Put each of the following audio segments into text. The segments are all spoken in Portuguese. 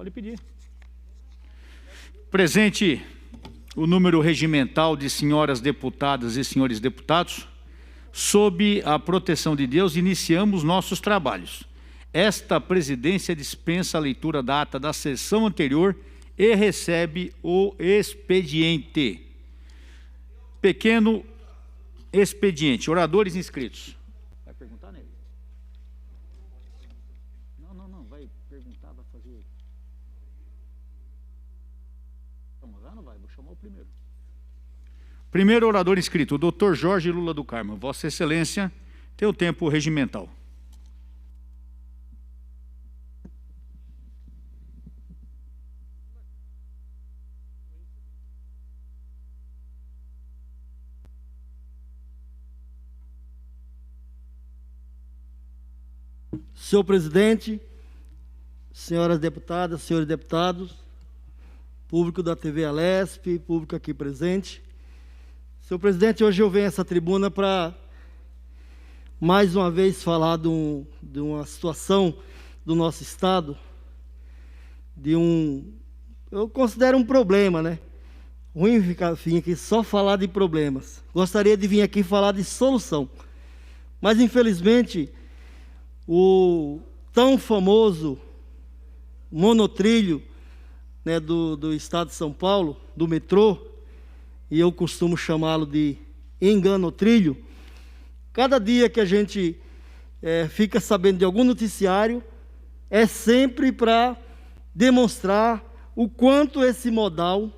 Pode pedir. Presente o número regimental de senhoras deputadas e senhores deputados, sob a proteção de Deus, iniciamos nossos trabalhos. Esta presidência dispensa a leitura da ata da sessão anterior e recebe o expediente. Pequeno expediente. Oradores inscritos. Vai perguntar nele? Não. Vai perguntar, vai fazer... Não vai, vou chamar o primeiro. Primeiro orador inscrito, o doutor Jorge Lula do Carmo. Vossa Excelência, tem o tempo regimental. Senhor presidente, senhoras deputadas, senhores deputados, público da TV Alesp, público aqui presente. Senhor presidente, hoje eu venho a essa tribuna para, mais uma vez, falar de uma situação do nosso Estado, eu considero um problema, né? Ruim vir aqui só falar de problemas. Gostaria de vir aqui falar de solução. Mas, infelizmente, o tão famoso monotrilho, né, do estado de São Paulo, do metrô, e eu costumo chamá-lo de enganotrilho, cada dia que a gente fica sabendo de algum noticiário, é sempre para demonstrar o quanto esse modal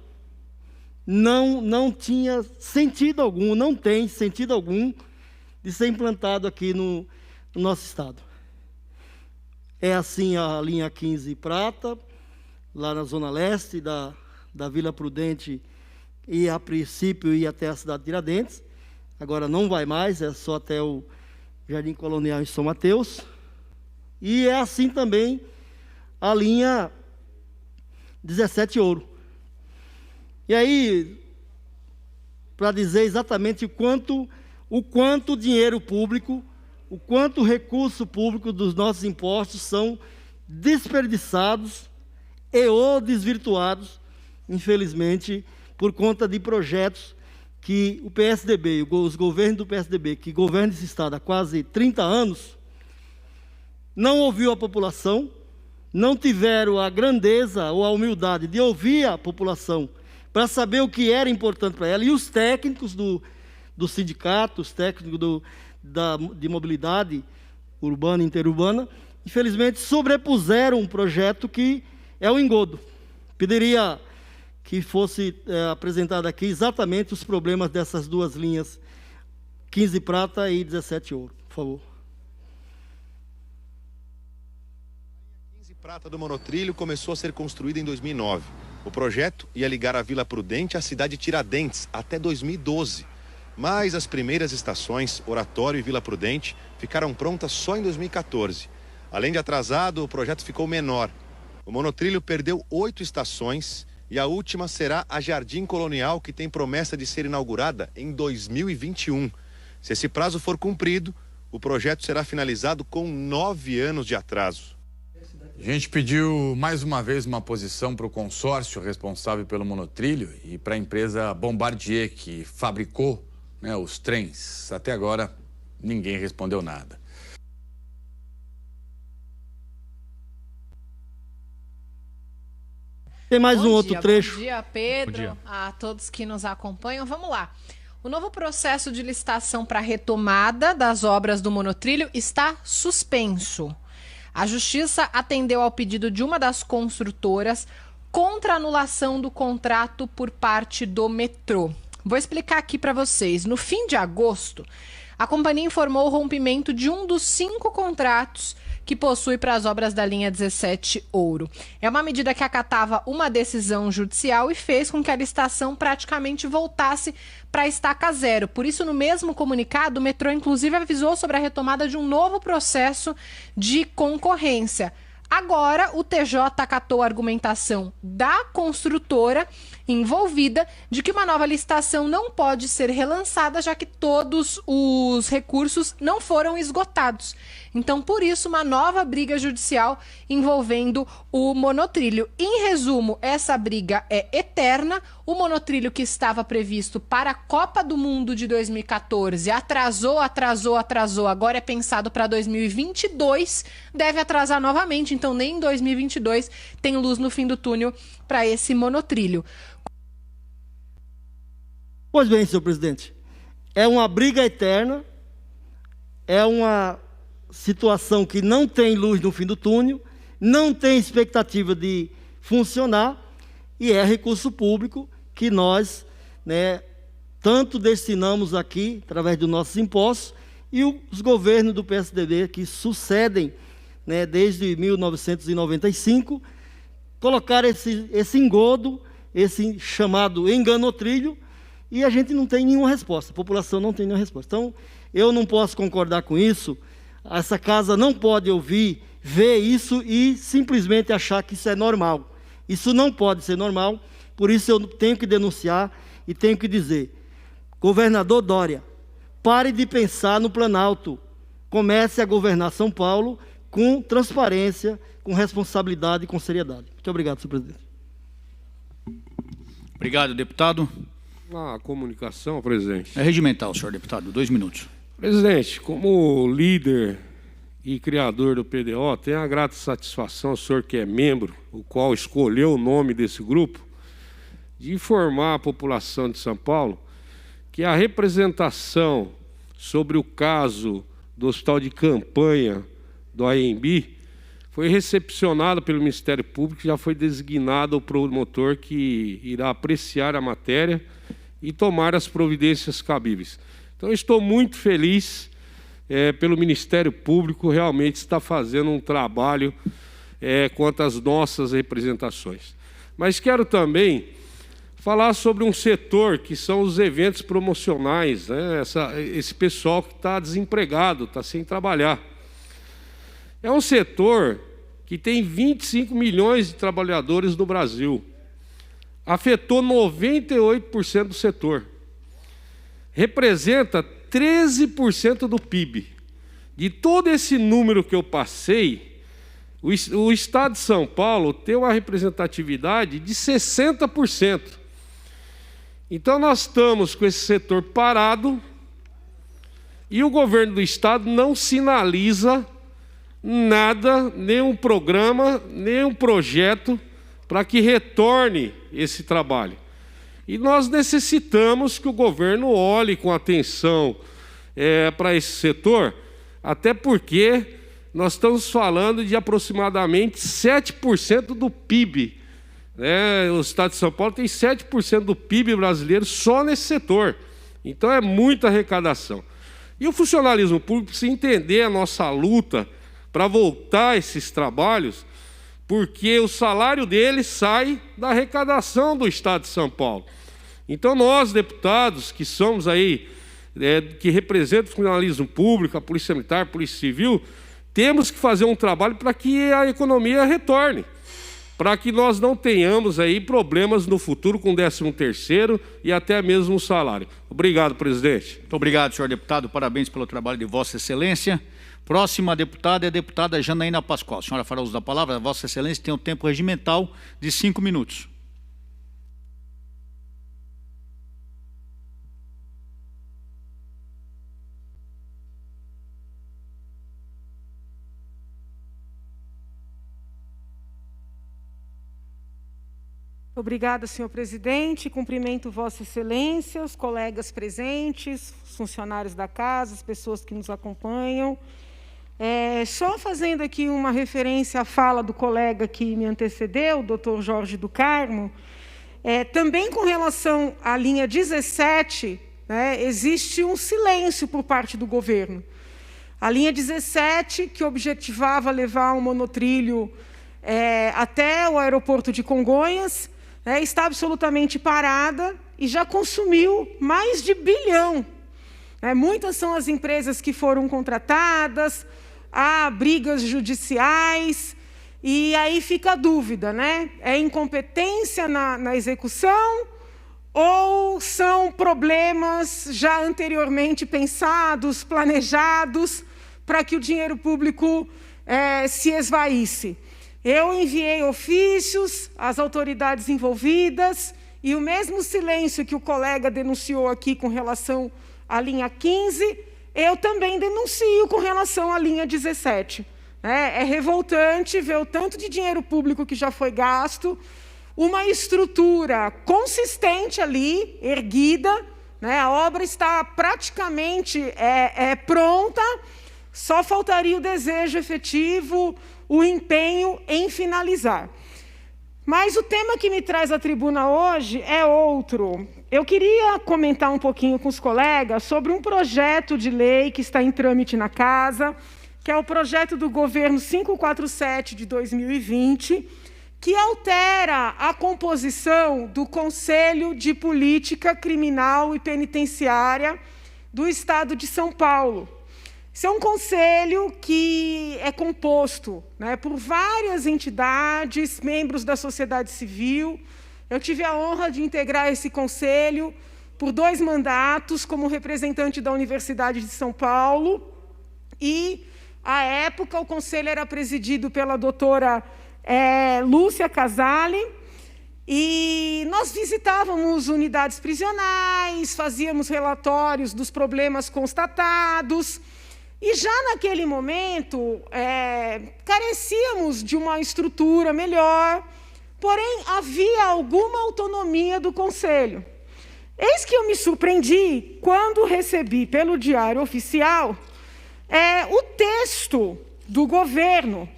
não tinha sentido algum, não tem sentido algum de ser implantado aqui no nosso estado. É assim a linha 15 Prata, lá na zona leste da Vila Prudente, e a princípio ia até a cidade de Tiradentes, agora não vai mais, é só até o Jardim Colonial em São Mateus. E é assim também a linha 17 Ouro. E aí, para dizer exatamente o quanto dinheiro público, o quanto recurso público dos nossos impostos são desperdiçados ou desvirtuados, infelizmente, por conta de projetos que o PSDB, os governos do PSDB, que governam esse Estado há quase 30 anos, não ouviu a população, não tiveram a grandeza ou a humildade de ouvir a população para saber o que era importante para ela, e os técnicos do sindicato, os técnicos de mobilidade urbana e interurbana, infelizmente sobrepuseram um projeto que é o engodo. Pediria que fosse apresentado aqui exatamente os problemas dessas duas linhas, 15 Prata e 17 Ouro, por favor. A 15 Prata do monotrilho começou a ser construída em 2009. O projeto ia ligar a Vila Prudente à cidade de Tiradentes até 2012. Mas as primeiras estações, Oratório e Vila Prudente, ficaram prontas só em 2014. Além de atrasado, o projeto ficou menor. O monotrilho perdeu 8 estações e a última será a Jardim Colonial, que tem promessa de ser inaugurada em 2021. Se esse prazo for cumprido, o projeto será finalizado com 9 anos de atraso. A gente pediu mais uma vez uma posição para o consórcio responsável pelo monotrilho e para a empresa Bombardier, que fabricou os trens. Até agora, ninguém respondeu nada. Tem mais um outro trecho. Bom dia, Pedro, a todos que nos acompanham. Vamos lá. O novo processo de licitação para retomada das obras do monotrilho está suspenso. A Justiça atendeu ao pedido de uma das construtoras contra a anulação do contrato por parte do metrô. Vou explicar aqui para vocês. No fim de agosto, a companhia informou o rompimento de um dos 5 contratos que possui para as obras da linha 17 Ouro. É uma medida que acatava uma decisão judicial e fez com que a licitação praticamente voltasse para a estaca zero. Por isso, no mesmo comunicado, o metrô inclusive avisou sobre a retomada de um novo processo de concorrência. Agora, o TJ acatou a argumentação da construtora envolvida de que uma nova licitação não pode ser relançada, já que todos os recursos não foram esgotados. Então, por isso, uma nova briga judicial envolvendo o monotrilho. Em resumo, essa briga é eterna. O monotrilho que estava previsto para a Copa do Mundo de 2014 atrasou, agora é pensado para 2022, deve atrasar novamente, então nem em 2022 tem luz no fim do túnel para esse monotrilho. Pois bem, senhor presidente, é uma briga eterna, é uma situação que não tem luz no fim do túnel, não tem expectativa de funcionar, e é recurso público que nós, tanto destinamos aqui, através dos nossos impostos, e os governos do PSDB que sucedem, desde 1995, colocaram esse engodo, esse chamado enganotrilho, e a gente não tem nenhuma resposta, a população não tem nenhuma resposta. Então, eu não posso concordar com isso, essa casa não pode ouvir, ver isso e simplesmente achar que isso é normal. Isso não pode ser normal, por isso eu tenho que denunciar e tenho que dizer: governador Dória, pare de pensar no Planalto, comece a governar São Paulo com transparência, com responsabilidade e com seriedade. Muito obrigado, senhor presidente. Obrigado, deputado. A comunicação, presidente. É regimental, senhor deputado, 2 minutos. Presidente, como líder e criador do PDO, tenho a grata satisfação, o senhor que é membro, o qual escolheu o nome desse grupo, de informar a população de São Paulo que a representação sobre o caso do hospital de campanha do AMB foi recepcionada pelo Ministério Público, já foi designado o promotor que irá apreciar a matéria e tomar as providências cabíveis. Então, estou muito feliz pelo Ministério Público, realmente está fazendo um trabalho quanto às nossas representações. Mas quero também falar sobre um setor que são os eventos promocionais, esse pessoal que está desempregado, está sem trabalhar. É um setor que tem 25 milhões de trabalhadores no Brasil. Afetou 98% do setor. Representa 13% do PIB. De todo esse número que eu passei, o Estado de São Paulo tem uma representatividade de 60%. Então, nós estamos com esse setor parado e o governo do Estado não sinaliza nada, nenhum programa, nenhum projeto para que retorne esse trabalho. E nós necessitamos que o governo olhe com atenção para esse setor, até porque nós estamos falando de aproximadamente 7% do PIB. O Estado de São Paulo tem 7% do PIB brasileiro só nesse setor. Então, é muita arrecadação. E o funcionalismo público precisa entender a nossa luta para voltar a esses trabalhos, porque o salário deles sai da arrecadação do Estado de São Paulo. Então, nós, deputados, que somos aí, que representam o funcionalismo público, a Polícia Militar, a Polícia Civil, temos que fazer um trabalho para que a economia retorne, para que nós não tenhamos aí problemas no futuro com o 13º e até mesmo o salário. Obrigado, presidente. Muito obrigado, senhor deputado. Parabéns pelo trabalho de Vossa Excelência. Próxima deputada é a deputada Janaína Pascoal. A senhora fará uso da palavra. Vossa Excelência tem um tempo regimental de 5 minutos. Obrigada, senhor presidente. Cumprimento Vossa Excelência, os colegas presentes, os funcionários da casa, as pessoas que nos acompanham. Só fazendo aqui uma referência à fala do colega que me antecedeu, o doutor Jorge do Carmo, também com relação à linha 17, existe um silêncio por parte do governo. A linha 17, que objetivava levar um monotrilho até o aeroporto de Congonhas, está absolutamente parada e já consumiu mais de 1 bilhão. Muitas são as empresas que foram contratadas, há brigas judiciais, E aí fica a dúvida, né? É incompetência na execução ou são problemas já anteriormente pensados, planejados, para que o dinheiro público se esvaísse? Eu enviei ofícios às autoridades envolvidas e o mesmo silêncio que o colega denunciou aqui com relação à linha 15, eu também denuncio com relação à linha 17. É revoltante ver o tanto de dinheiro público que já foi gasto, uma estrutura consistente ali, erguida, né? A obra está praticamente pronta, só faltaria o desejo efetivo, o empenho em finalizar. Mas o tema que me traz à tribuna hoje é outro. Eu queria comentar um pouquinho com os colegas sobre um projeto de lei que está em trâmite na casa, que é o projeto do governo 547 de 2020, que altera a composição do Conselho de Política Criminal e Penitenciária do Estado de São Paulo. Esse é um conselho que é composto, né, por várias entidades, membros da sociedade civil. Eu tive a honra de integrar esse conselho por 2 mandatos como representante da Universidade de São Paulo e, à época, o conselho era presidido pela doutora Lúcia Casale, e nós visitávamos unidades prisionais, fazíamos relatórios dos problemas constatados, e já naquele momento carecíamos de uma estrutura melhor, porém havia alguma autonomia do conselho. Eis que eu me surpreendi quando recebi pelo Diário Oficial o texto do governo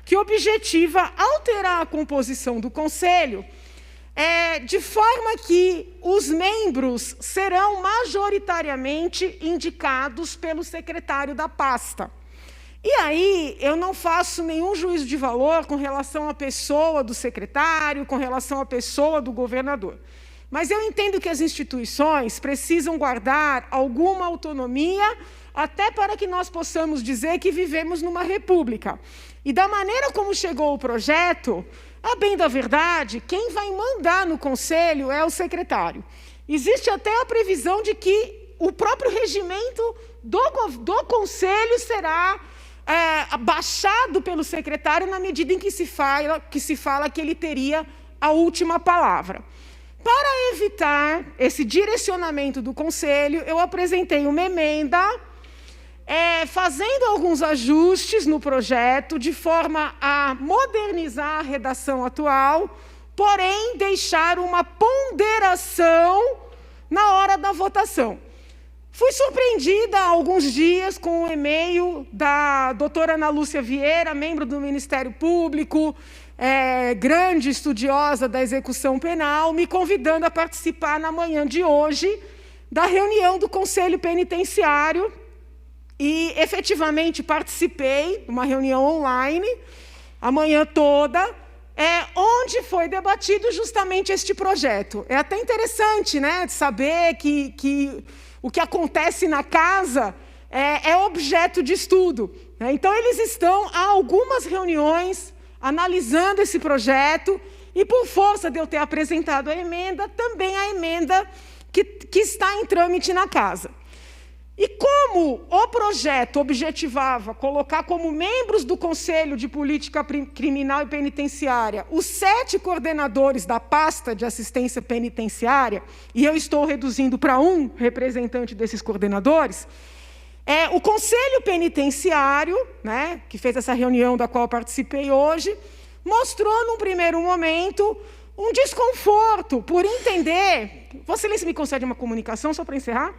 que objetiva alterar a composição do Conselho de forma que os membros serão majoritariamente indicados pelo secretário da pasta. E aí eu não faço nenhum juízo de valor com relação à pessoa do secretário, com relação à pessoa do governador. Mas eu entendo que as instituições precisam guardar alguma autonomia até para que nós possamos dizer que vivemos numa república. E da maneira como chegou o projeto, a bem da verdade, quem vai mandar no conselho é o secretário. Existe até a previsão de que o próprio regimento do conselho será baixado pelo secretário na medida em que se fala que ele teria a última palavra. Para evitar esse direcionamento do conselho, eu apresentei uma emenda fazendo alguns ajustes no projeto, de forma a modernizar a redação atual, porém deixar uma ponderação na hora da votação. Fui surpreendida há alguns dias com o e-mail da doutora Ana Lúcia Vieira, membro do Ministério Público, grande estudiosa da execução penal, me convidando a participar na manhã de hoje da reunião do Conselho Penitenciário. E, efetivamente, participei de uma reunião online, a manhã toda, onde foi debatido justamente este projeto. É até interessante, né, de saber que o que acontece na casa é objeto de estudo. Né? Então, eles estão há algumas reuniões analisando esse projeto e, por força de eu ter apresentado a emenda, também a emenda que está em trâmite na casa. E como o projeto objetivava colocar como membros do Conselho de Política Criminal e Penitenciária os 7 coordenadores da pasta de assistência penitenciária, e eu estou reduzindo para um representante desses coordenadores, o Conselho Penitenciário, né, que fez essa reunião da qual participei hoje, mostrou, num primeiro momento, um desconforto por entender... Vossa Excelência me concede uma comunicação, só para encerrar?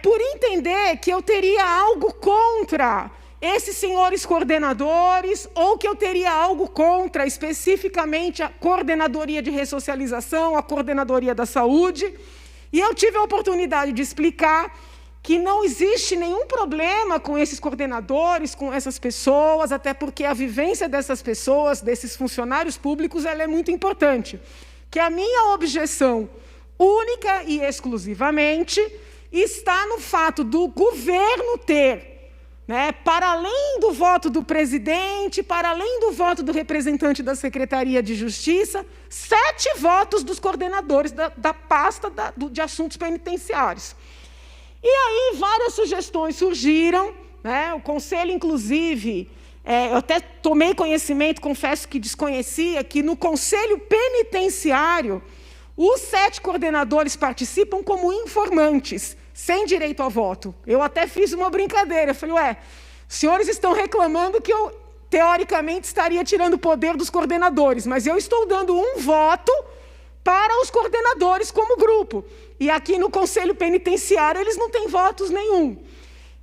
Por entender que eu teria algo contra esses senhores coordenadores, ou que eu teria algo contra, especificamente, a coordenadoria de ressocialização, a coordenadoria da saúde, e eu tive a oportunidade de explicar que não existe nenhum problema com esses coordenadores, com essas pessoas, até porque a vivência dessas pessoas, desses funcionários públicos, ela é muito importante. Que a minha objeção, única e exclusivamente, está no fato do governo ter né, para além do voto do presidente, para além do voto do representante da Secretaria de Justiça, 7 votos dos coordenadores da pasta de assuntos penitenciários. E aí várias sugestões surgiram, né, o Conselho, inclusive, eu até tomei conhecimento, confesso que desconhecia, que no Conselho Penitenciário, os 7 coordenadores participam como informantes, sem direito ao voto. Eu até fiz uma brincadeira, eu falei, os senhores estão reclamando que eu, teoricamente, estaria tirando o poder dos coordenadores, mas eu estou dando um voto para os coordenadores como grupo. E aqui no Conselho Penitenciário eles não têm votos nenhum.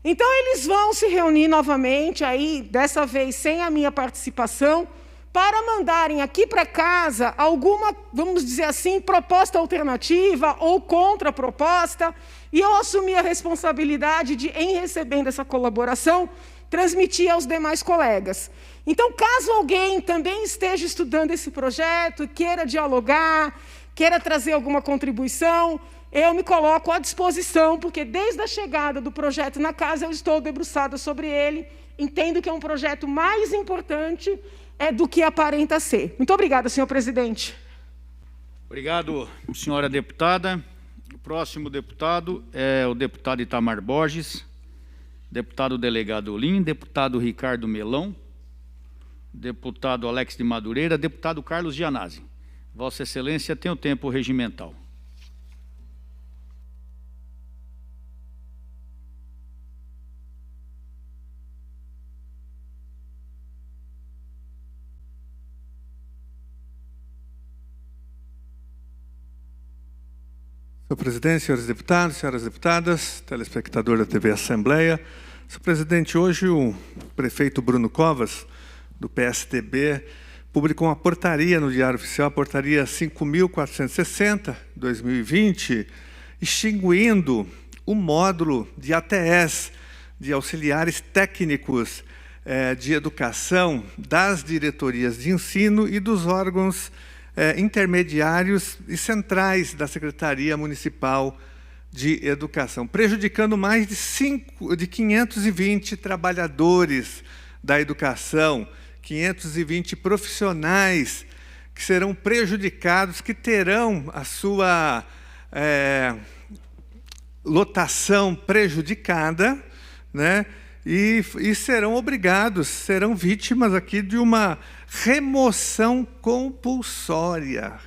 Então eles vão se reunir novamente, aí, dessa vez sem a minha participação, para mandarem aqui para casa alguma, vamos dizer assim, proposta alternativa ou contraproposta, e eu assumi a responsabilidade de, em recebendo essa colaboração, transmitir aos demais colegas. Então, caso alguém também esteja estudando esse projeto, queira dialogar, queira trazer alguma contribuição, eu me coloco à disposição, porque desde a chegada do projeto na casa eu estou debruçada sobre ele, entendo que é um projeto mais importante do que aparenta ser. Muito obrigada, senhor presidente. Obrigado, senhora deputada. O próximo deputado é o deputado Itamar Borges, deputado delegado Olim, deputado Ricardo Melão, deputado Alex de Madureira, deputado Carlos Gianazzi. Vossa Excelência tem o tempo regimental. Senhor presidente, senhores deputados, senhoras deputadas, telespectador da TV Assembleia. Senhor presidente, hoje o prefeito Bruno Covas, do PSDB, publicou uma portaria no Diário Oficial, a portaria 5.460, 2020, extinguindo o módulo de ATS, de auxiliares técnicos de educação das diretorias de ensino e dos órgãos intermediários e centrais da Secretaria Municipal de Educação, prejudicando mais de 520 trabalhadores da educação, 520 profissionais que serão prejudicados, que terão a sua lotação prejudicada, né? E serão obrigados, serão vítimas aqui de uma remoção compulsória.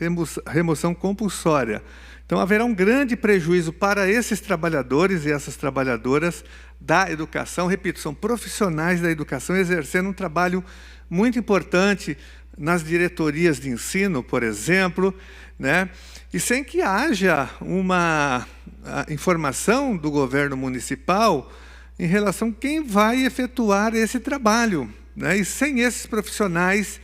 Remoção compulsória. Então, haverá um grande prejuízo para esses trabalhadores e essas trabalhadoras da educação. Repito, são profissionais da educação exercendo um trabalho muito importante nas diretorias de ensino, por exemplo, né? E sem que haja uma informação do governo municipal em relação a quem vai efetuar esse trabalho, né? E sem esses profissionais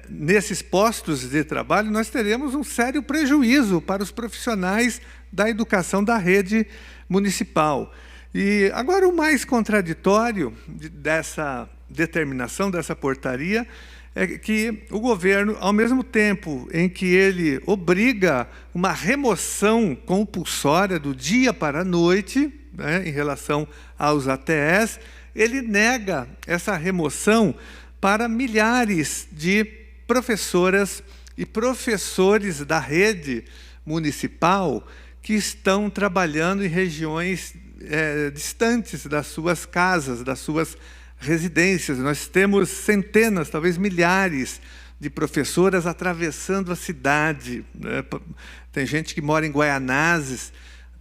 nesses postos de trabalho, nós teremos um sério prejuízo para os profissionais da educação da rede municipal. E agora o mais contraditório dessa determinação, dessa portaria, é que o governo, ao mesmo tempo em que ele obriga uma remoção compulsória do dia para a noite, né, em relação aos ATS, ele nega essa remoção para milhares de professoras e professores da rede municipal que estão trabalhando em regiões distantes das suas casas, das suas residências. Nós temos centenas, talvez milhares de professoras atravessando a cidade, né? Tem gente que mora em Guaianazes,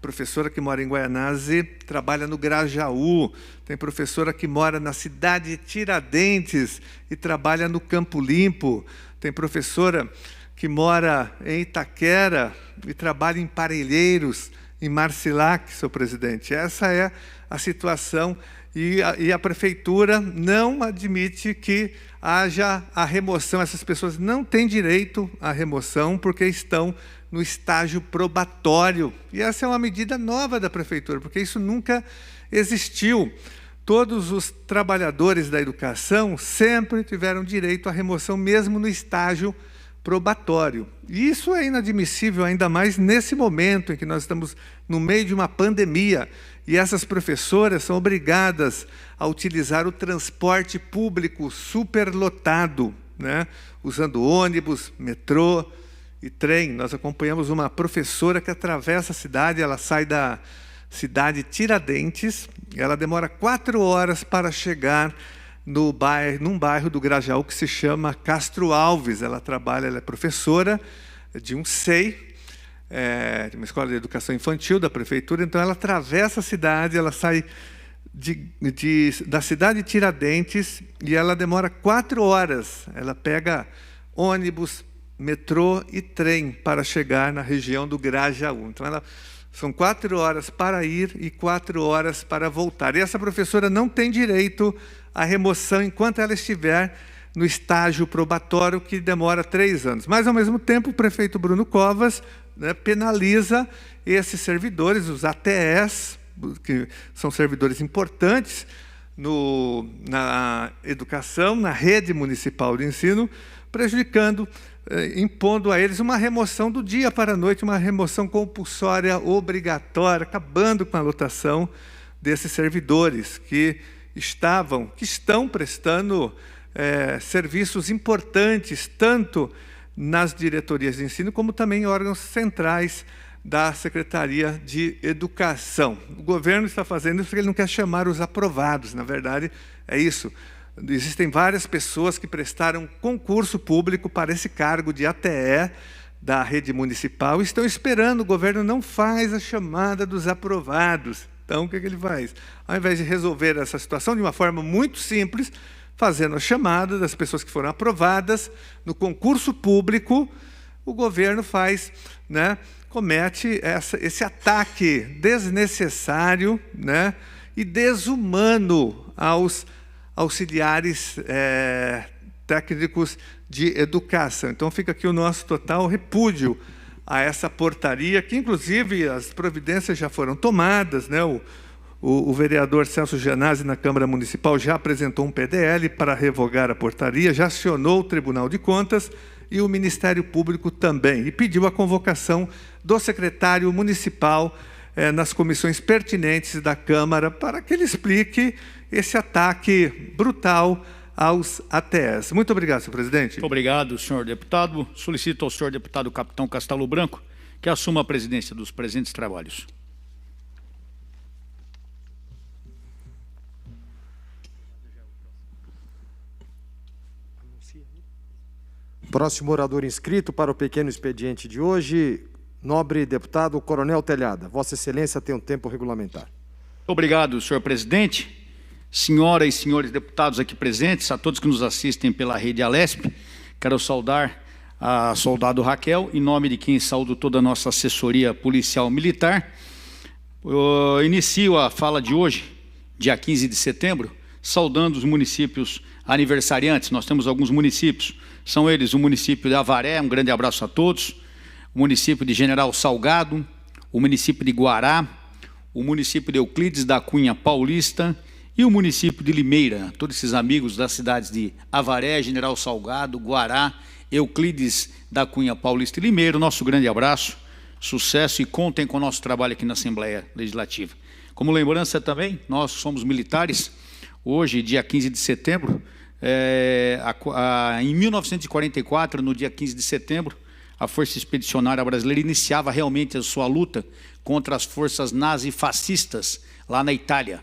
professora que mora em Guaianazes trabalha no Grajaú, tem professora que mora na cidade de Tiradentes e trabalha no Campo Limpo, tem professora que mora em Itaquera e trabalha em Parelheiros, em Marcilac, senhor presidente. Essa é a situação e a prefeitura não admite que haja a remoção. Essas pessoas não têm direito à remoção porque estão no estágio probatório. E essa é uma medida nova da prefeitura, porque isso nunca existiu. Todos os trabalhadores da educação sempre tiveram direito à remoção, mesmo no estágio probatório. E isso é inadmissível, ainda mais nesse momento em que nós estamos no meio de uma pandemia. e essas professoras são obrigadas a utilizar o transporte público superlotado, né? Usando ônibus, metrô e trem. Nós acompanhamos uma professora que atravessa a cidade, ela sai da cidade Tiradentes, ela demora 4 horas para chegar num bairro do Grajaú que se chama Castro Alves. Ela é professora de um SEI, de uma escola de educação infantil da prefeitura. Então, ela atravessa a cidade, ela sai da cidade de Tiradentes e ela demora 4 horas. Ela pega ônibus, metrô e trem para chegar na região do Grajaú. Então, são 4 horas para ir e 4 horas para voltar. E essa professora não tem direito à remoção enquanto ela estiver no estágio probatório, que demora 3 anos. Mas, ao mesmo tempo, o prefeito Bruno Covas, né, penaliza esses servidores, os ATEs, que são servidores importantes na educação, na rede municipal de ensino, prejudicando, impondo a eles uma remoção do dia para a noite, uma remoção compulsória obrigatória, acabando com a lotação desses servidores que estão prestando serviços importantes, tanto nas diretorias de ensino, como também em órgãos centrais da Secretaria de Educação. O governo está fazendo isso porque ele não quer chamar os aprovados. Na verdade, é isso. Existem várias pessoas que prestaram concurso público para esse cargo de ATE da rede municipal e estão esperando. O governo não faz a chamada dos aprovados. Então, o que ele faz? Ao invés de resolver essa situação de uma forma muito simples, fazendo a chamada das pessoas que foram aprovadas no concurso público, o governo comete esse ataque desnecessário, né, e desumano aos auxiliares técnicos de educação. Então, fica aqui o nosso total repúdio a essa portaria, que, inclusive, as providências já foram tomadas, né? O vereador Celso Gianazzi, na Câmara Municipal, já apresentou um PDL para revogar a portaria, já acionou o Tribunal de Contas e o Ministério Público também, e pediu a convocação do secretário municipal nas comissões pertinentes da Câmara para que ele explique esse ataque brutal aos ATEs. Muito obrigado, senhor presidente. Muito obrigado, senhor deputado. Solicito ao senhor deputado Capitão Castelo Branco que assuma a presidência dos presentes trabalhos. Próximo orador inscrito para o pequeno expediente de hoje, nobre deputado Coronel Telhada. Vossa Excelência tem um tempo regulamentar. Obrigado, senhor presidente. Senhoras e senhores deputados aqui presentes, a todos que nos assistem pela rede Alesp, quero saudar a soldado Raquel, em nome de quem saúdo toda a nossa assessoria policial militar. Eu inicio a fala de hoje, dia 15 de setembro, saudando os municípios aniversariantes. Nós temos alguns municípios, são eles o município de Avaré, um grande abraço a todos, o município de General Salgado, o município de Guará, o município de Euclides da Cunha Paulista e o município de Limeira. Todos esses amigos das cidades de Avaré, General Salgado, Guará, Euclides da Cunha Paulista e Limeira, nosso grande abraço, sucesso e contem com o nosso trabalho aqui na Assembleia Legislativa. Como lembrança também, nós somos militares. Hoje, dia 15 de setembro, em 1944, no dia 15 de setembro, a Força Expedicionária Brasileira iniciava realmente a sua luta contra as forças nazifascistas lá na Itália.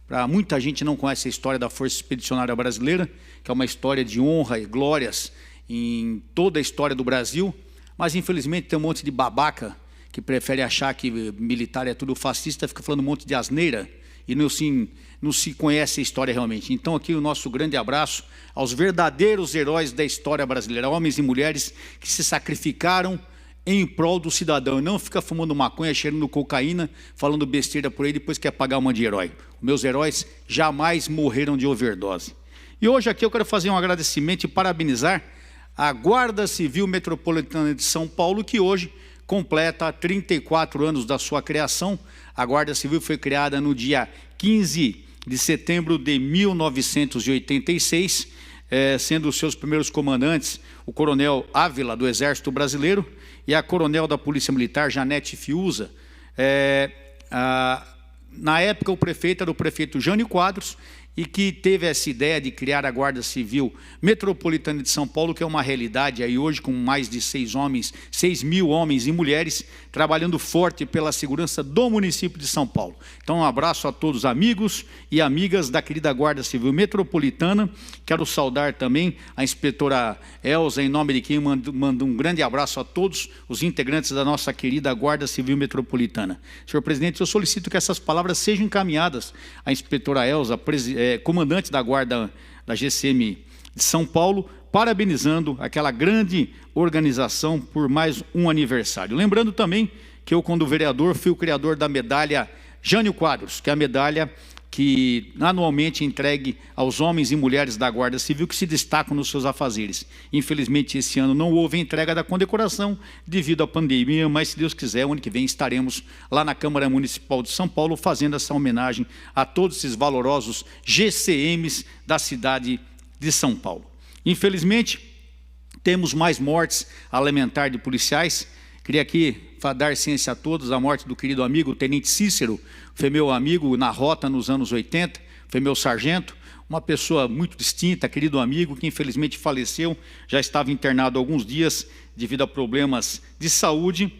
Para muita gente não conhece a história da Força Expedicionária Brasileira, que é uma história de honra e glórias em toda a história do Brasil, mas infelizmente tem um monte de babaca que prefere achar que militar é tudo fascista, fica falando um monte de asneira e não se conhece a história realmente. Então aqui o nosso grande abraço aos verdadeiros heróis da história brasileira, homens e mulheres que se sacrificaram em prol do cidadão, e não fica fumando maconha, cheirando cocaína, falando besteira por aí, depois quer pagar uma de herói. Meus heróis jamais morreram de overdose. E hoje aqui eu quero fazer um agradecimento e parabenizar a Guarda Civil Metropolitana de São Paulo, que hoje completa 34 anos da sua criação. A Guarda Civil foi criada no dia 15 de setembro de 1986, sendo os seus primeiros comandantes o coronel Ávila, do Exército Brasileiro, e a coronel da Polícia Militar, Janete Fiuza. na época o prefeito era o prefeito Jânio Quadros, e que teve essa ideia de criar a Guarda Civil Metropolitana de São Paulo, que é uma realidade aí hoje, com mais de 6.000 homens e mulheres, trabalhando forte pela segurança do município de São Paulo. Então, um abraço a todos os amigos e amigas da querida Guarda Civil Metropolitana. Quero saudar também a inspetora Elza, em nome de quem mando um grande abraço a todos os integrantes da nossa querida Guarda Civil Metropolitana. Senhor presidente, eu solicito que essas palavras sejam encaminhadas à inspetora Elza, comandante da Guarda da GCM de São Paulo, parabenizando aquela grande organização por mais um aniversário. Lembrando também que eu, quando vereador, fui o criador da medalha Jânio Quadros, que é a medalha que anualmente entregue aos homens e mulheres da Guarda Civil que se destacam nos seus afazeres. Infelizmente, esse ano não houve entrega da condecoração devido à pandemia, mas, se Deus quiser, o ano que vem estaremos lá na Câmara Municipal de São Paulo fazendo essa homenagem a todos esses valorosos GCMs da cidade de São Paulo. Infelizmente, temos mais mortes a lamentar de policiais. Queria aqui dar ciência a todos a morte do querido amigo, o Tenente Cícero, foi meu amigo na rota nos anos 80, foi meu sargento, uma pessoa muito distinta, querido amigo, que infelizmente faleceu, já estava internado há alguns dias devido a problemas de saúde,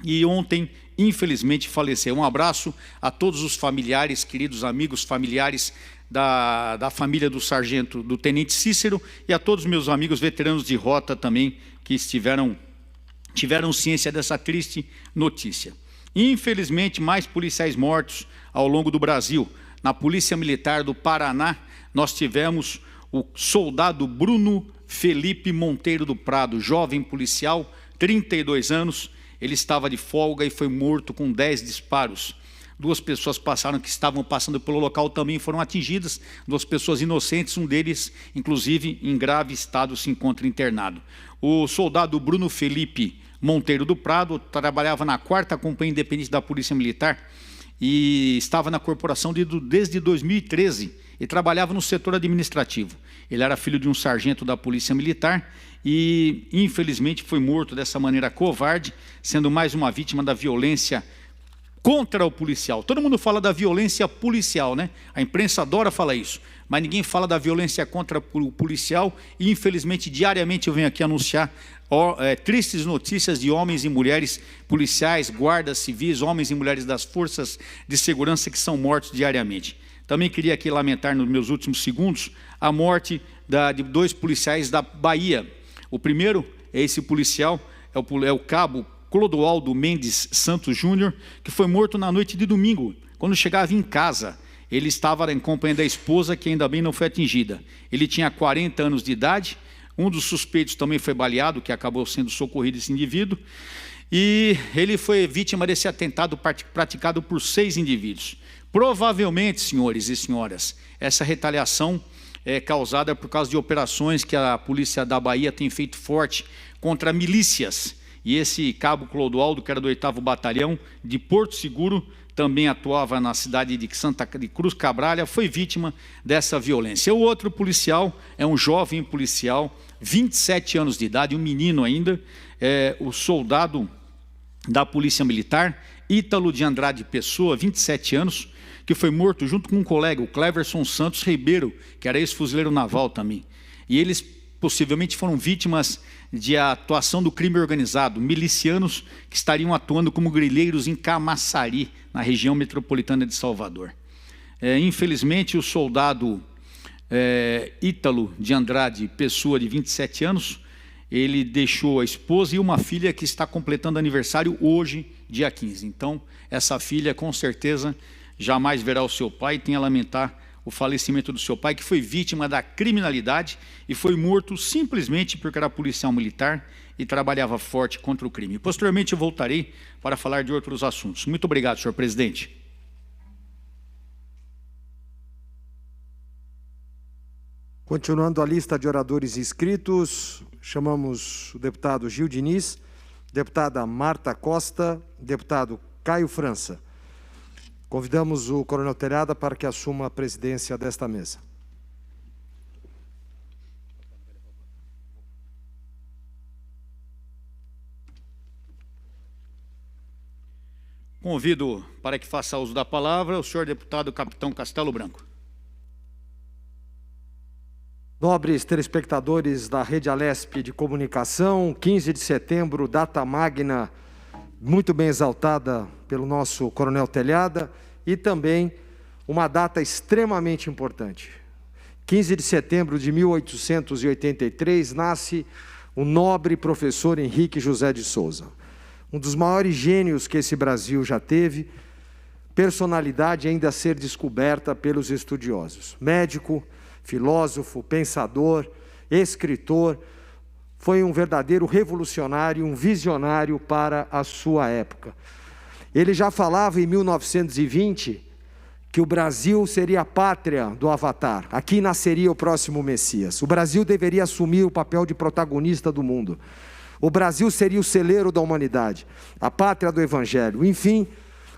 e ontem, infelizmente, faleceu. Um abraço a todos os familiares, queridos amigos familiares da família do sargento, do Tenente Cícero, e a todos meus amigos veteranos de rota também, que tiveram ciência dessa triste notícia. Infelizmente, mais policiais mortos ao longo do Brasil. Na Polícia Militar do Paraná, nós tivemos o soldado Bruno Felipe Monteiro do Prado, jovem policial, 32 anos. Ele estava de folga e foi morto com 10 disparos. 2 pessoas que estavam passando pelo local também foram atingidas, 2 pessoas inocentes, um deles, inclusive, em grave estado, se encontra internado. O soldado Bruno Felipe Monteiro do Prado trabalhava na 4ª Companhia Independente da Polícia Militar e estava na corporação desde 2013 e trabalhava no setor administrativo. Ele era filho de um sargento da Polícia Militar e, infelizmente, foi morto dessa maneira covarde, sendo mais uma vítima da violência contra o policial. Todo mundo fala da violência policial, né? A imprensa adora falar isso, mas ninguém fala da violência contra o policial e, infelizmente, diariamente eu venho aqui anunciar tristes notícias de homens e mulheres policiais, guardas civis, homens e mulheres das forças de segurança que são mortos diariamente. Também queria aqui lamentar, nos meus últimos segundos, a morte de 2 policiais da Bahia. O primeiro é esse policial, é o cabo Clodoaldo Mendes Santos Júnior, que foi morto na noite de domingo, quando chegava em casa. Ele estava em companhia da esposa, que ainda bem não foi atingida. Ele tinha 40 anos de idade, um dos suspeitos também foi baleado, que acabou sendo socorrido esse indivíduo, e ele foi vítima desse atentado praticado por 6 indivíduos. Provavelmente, senhores e senhoras, essa retaliação é causada por causa de operações que a polícia da Bahia tem feito forte contra milícias. E esse cabo Clodoaldo, que era do 8º Batalhão de Porto Seguro, também atuava na cidade de Cruz Cabralha, foi vítima dessa violência. O outro policial é um jovem policial, 27 anos de idade, um menino ainda, o soldado da Polícia Militar, Ítalo de Andrade Pessoa, 27 anos, que foi morto junto com um colega, o Cleverson Santos Ribeiro, que era ex-fuzileiro naval também. E eles possivelmente foram vítimas de atuação do crime organizado, milicianos que estariam atuando como grileiros em Camaçari, na região metropolitana de Salvador. Infelizmente, o soldado Ítalo de Andrade Pessoa, de 27 anos, ele deixou a esposa e uma filha que está completando aniversário hoje, dia 15. Então, essa filha, com certeza, jamais verá o seu pai e tem a lamentar o falecimento do seu pai, que foi vítima da criminalidade e foi morto simplesmente porque era policial militar e trabalhava forte contra o crime. Posteriormente, eu voltarei para falar de outros assuntos. Muito obrigado, senhor presidente. Continuando a lista de oradores inscritos, chamamos o deputado Gil Diniz, deputada Marta Costa, deputado Caio França. Convidamos o coronel Telhada para que assuma a presidência desta mesa. Convido para que faça uso da palavra o senhor deputado Capitão Castelo Branco. Nobres telespectadores da Rede Alesp de Comunicação, 15 de setembro, data magna, muito bem exaltada pelo nosso Coronel Telhada, e também uma data extremamente importante. 15 de setembro de 1883, nasce o nobre professor Henrique José de Souza, um dos maiores gênios que esse Brasil já teve, personalidade ainda a ser descoberta pelos estudiosos. Médico, filósofo, pensador, escritor, foi um verdadeiro revolucionário, um visionário para a sua época. Ele já falava em 1920 que o Brasil seria a pátria do Avatar, aqui nasceria o próximo Messias. O Brasil deveria assumir o papel de protagonista do mundo. O Brasil seria o celeiro da humanidade, a pátria do Evangelho. Enfim,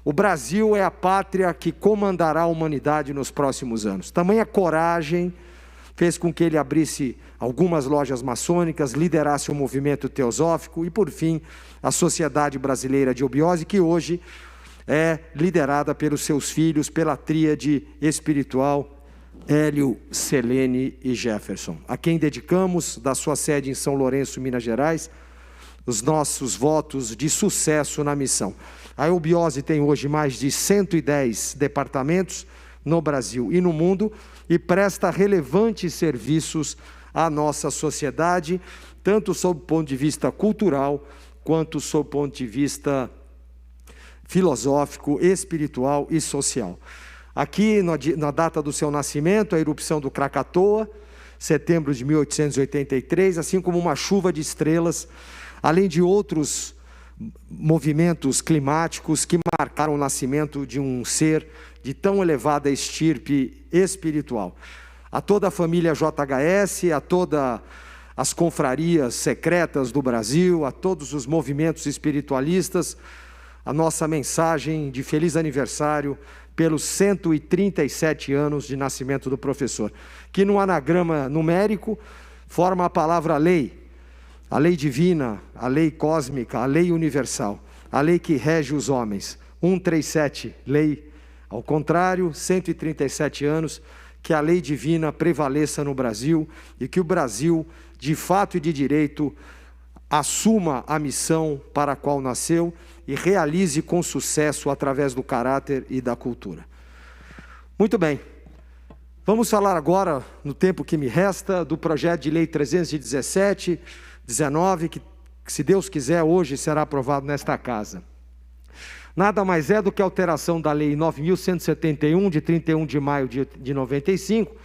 o Brasil é a pátria que comandará a humanidade nos próximos anos. Tamanha coragem fez com que ele abrisse algumas lojas maçônicas, liderasse um movimento teosófico e, por fim, a Sociedade Brasileira de Obiose, que hoje é liderada pelos seus filhos, pela tríade espiritual Hélio, Selene e Jefferson, a quem dedicamos, da sua sede em São Lourenço, Minas Gerais, os nossos votos de sucesso na missão. A Eubiose tem hoje mais de 110 departamentos no Brasil e no mundo e presta relevantes serviços à nossa sociedade, tanto sob o ponto de vista cultural, quanto sob o ponto de vista filosófico, espiritual e social. Aqui, na data do seu nascimento, a erupção do Krakatoa, setembro de 1883, assim como uma chuva de estrelas, além de outros movimentos climáticos que marcaram o nascimento de um ser de tão elevada estirpe espiritual. A toda a família JHS, a todas as confrarias secretas do Brasil, a todos os movimentos espiritualistas, a nossa mensagem de feliz aniversário pelos 137 anos de nascimento do professor, que no anagrama numérico forma a palavra lei, a lei divina, a lei cósmica, a lei universal, a lei que rege os homens. 137, lei, ao contrário, 137 anos, que a lei divina prevaleça no Brasil e que o Brasil, de fato e de direito, assuma a missão para a qual nasceu e realize com sucesso através do caráter e da cultura. Muito bem. Vamos falar agora, no tempo que me resta, do projeto de lei 317, 19, que, se Deus quiser, hoje será aprovado nesta casa. Nada mais é do que a alteração da lei 9.171, de 31 de maio de 95,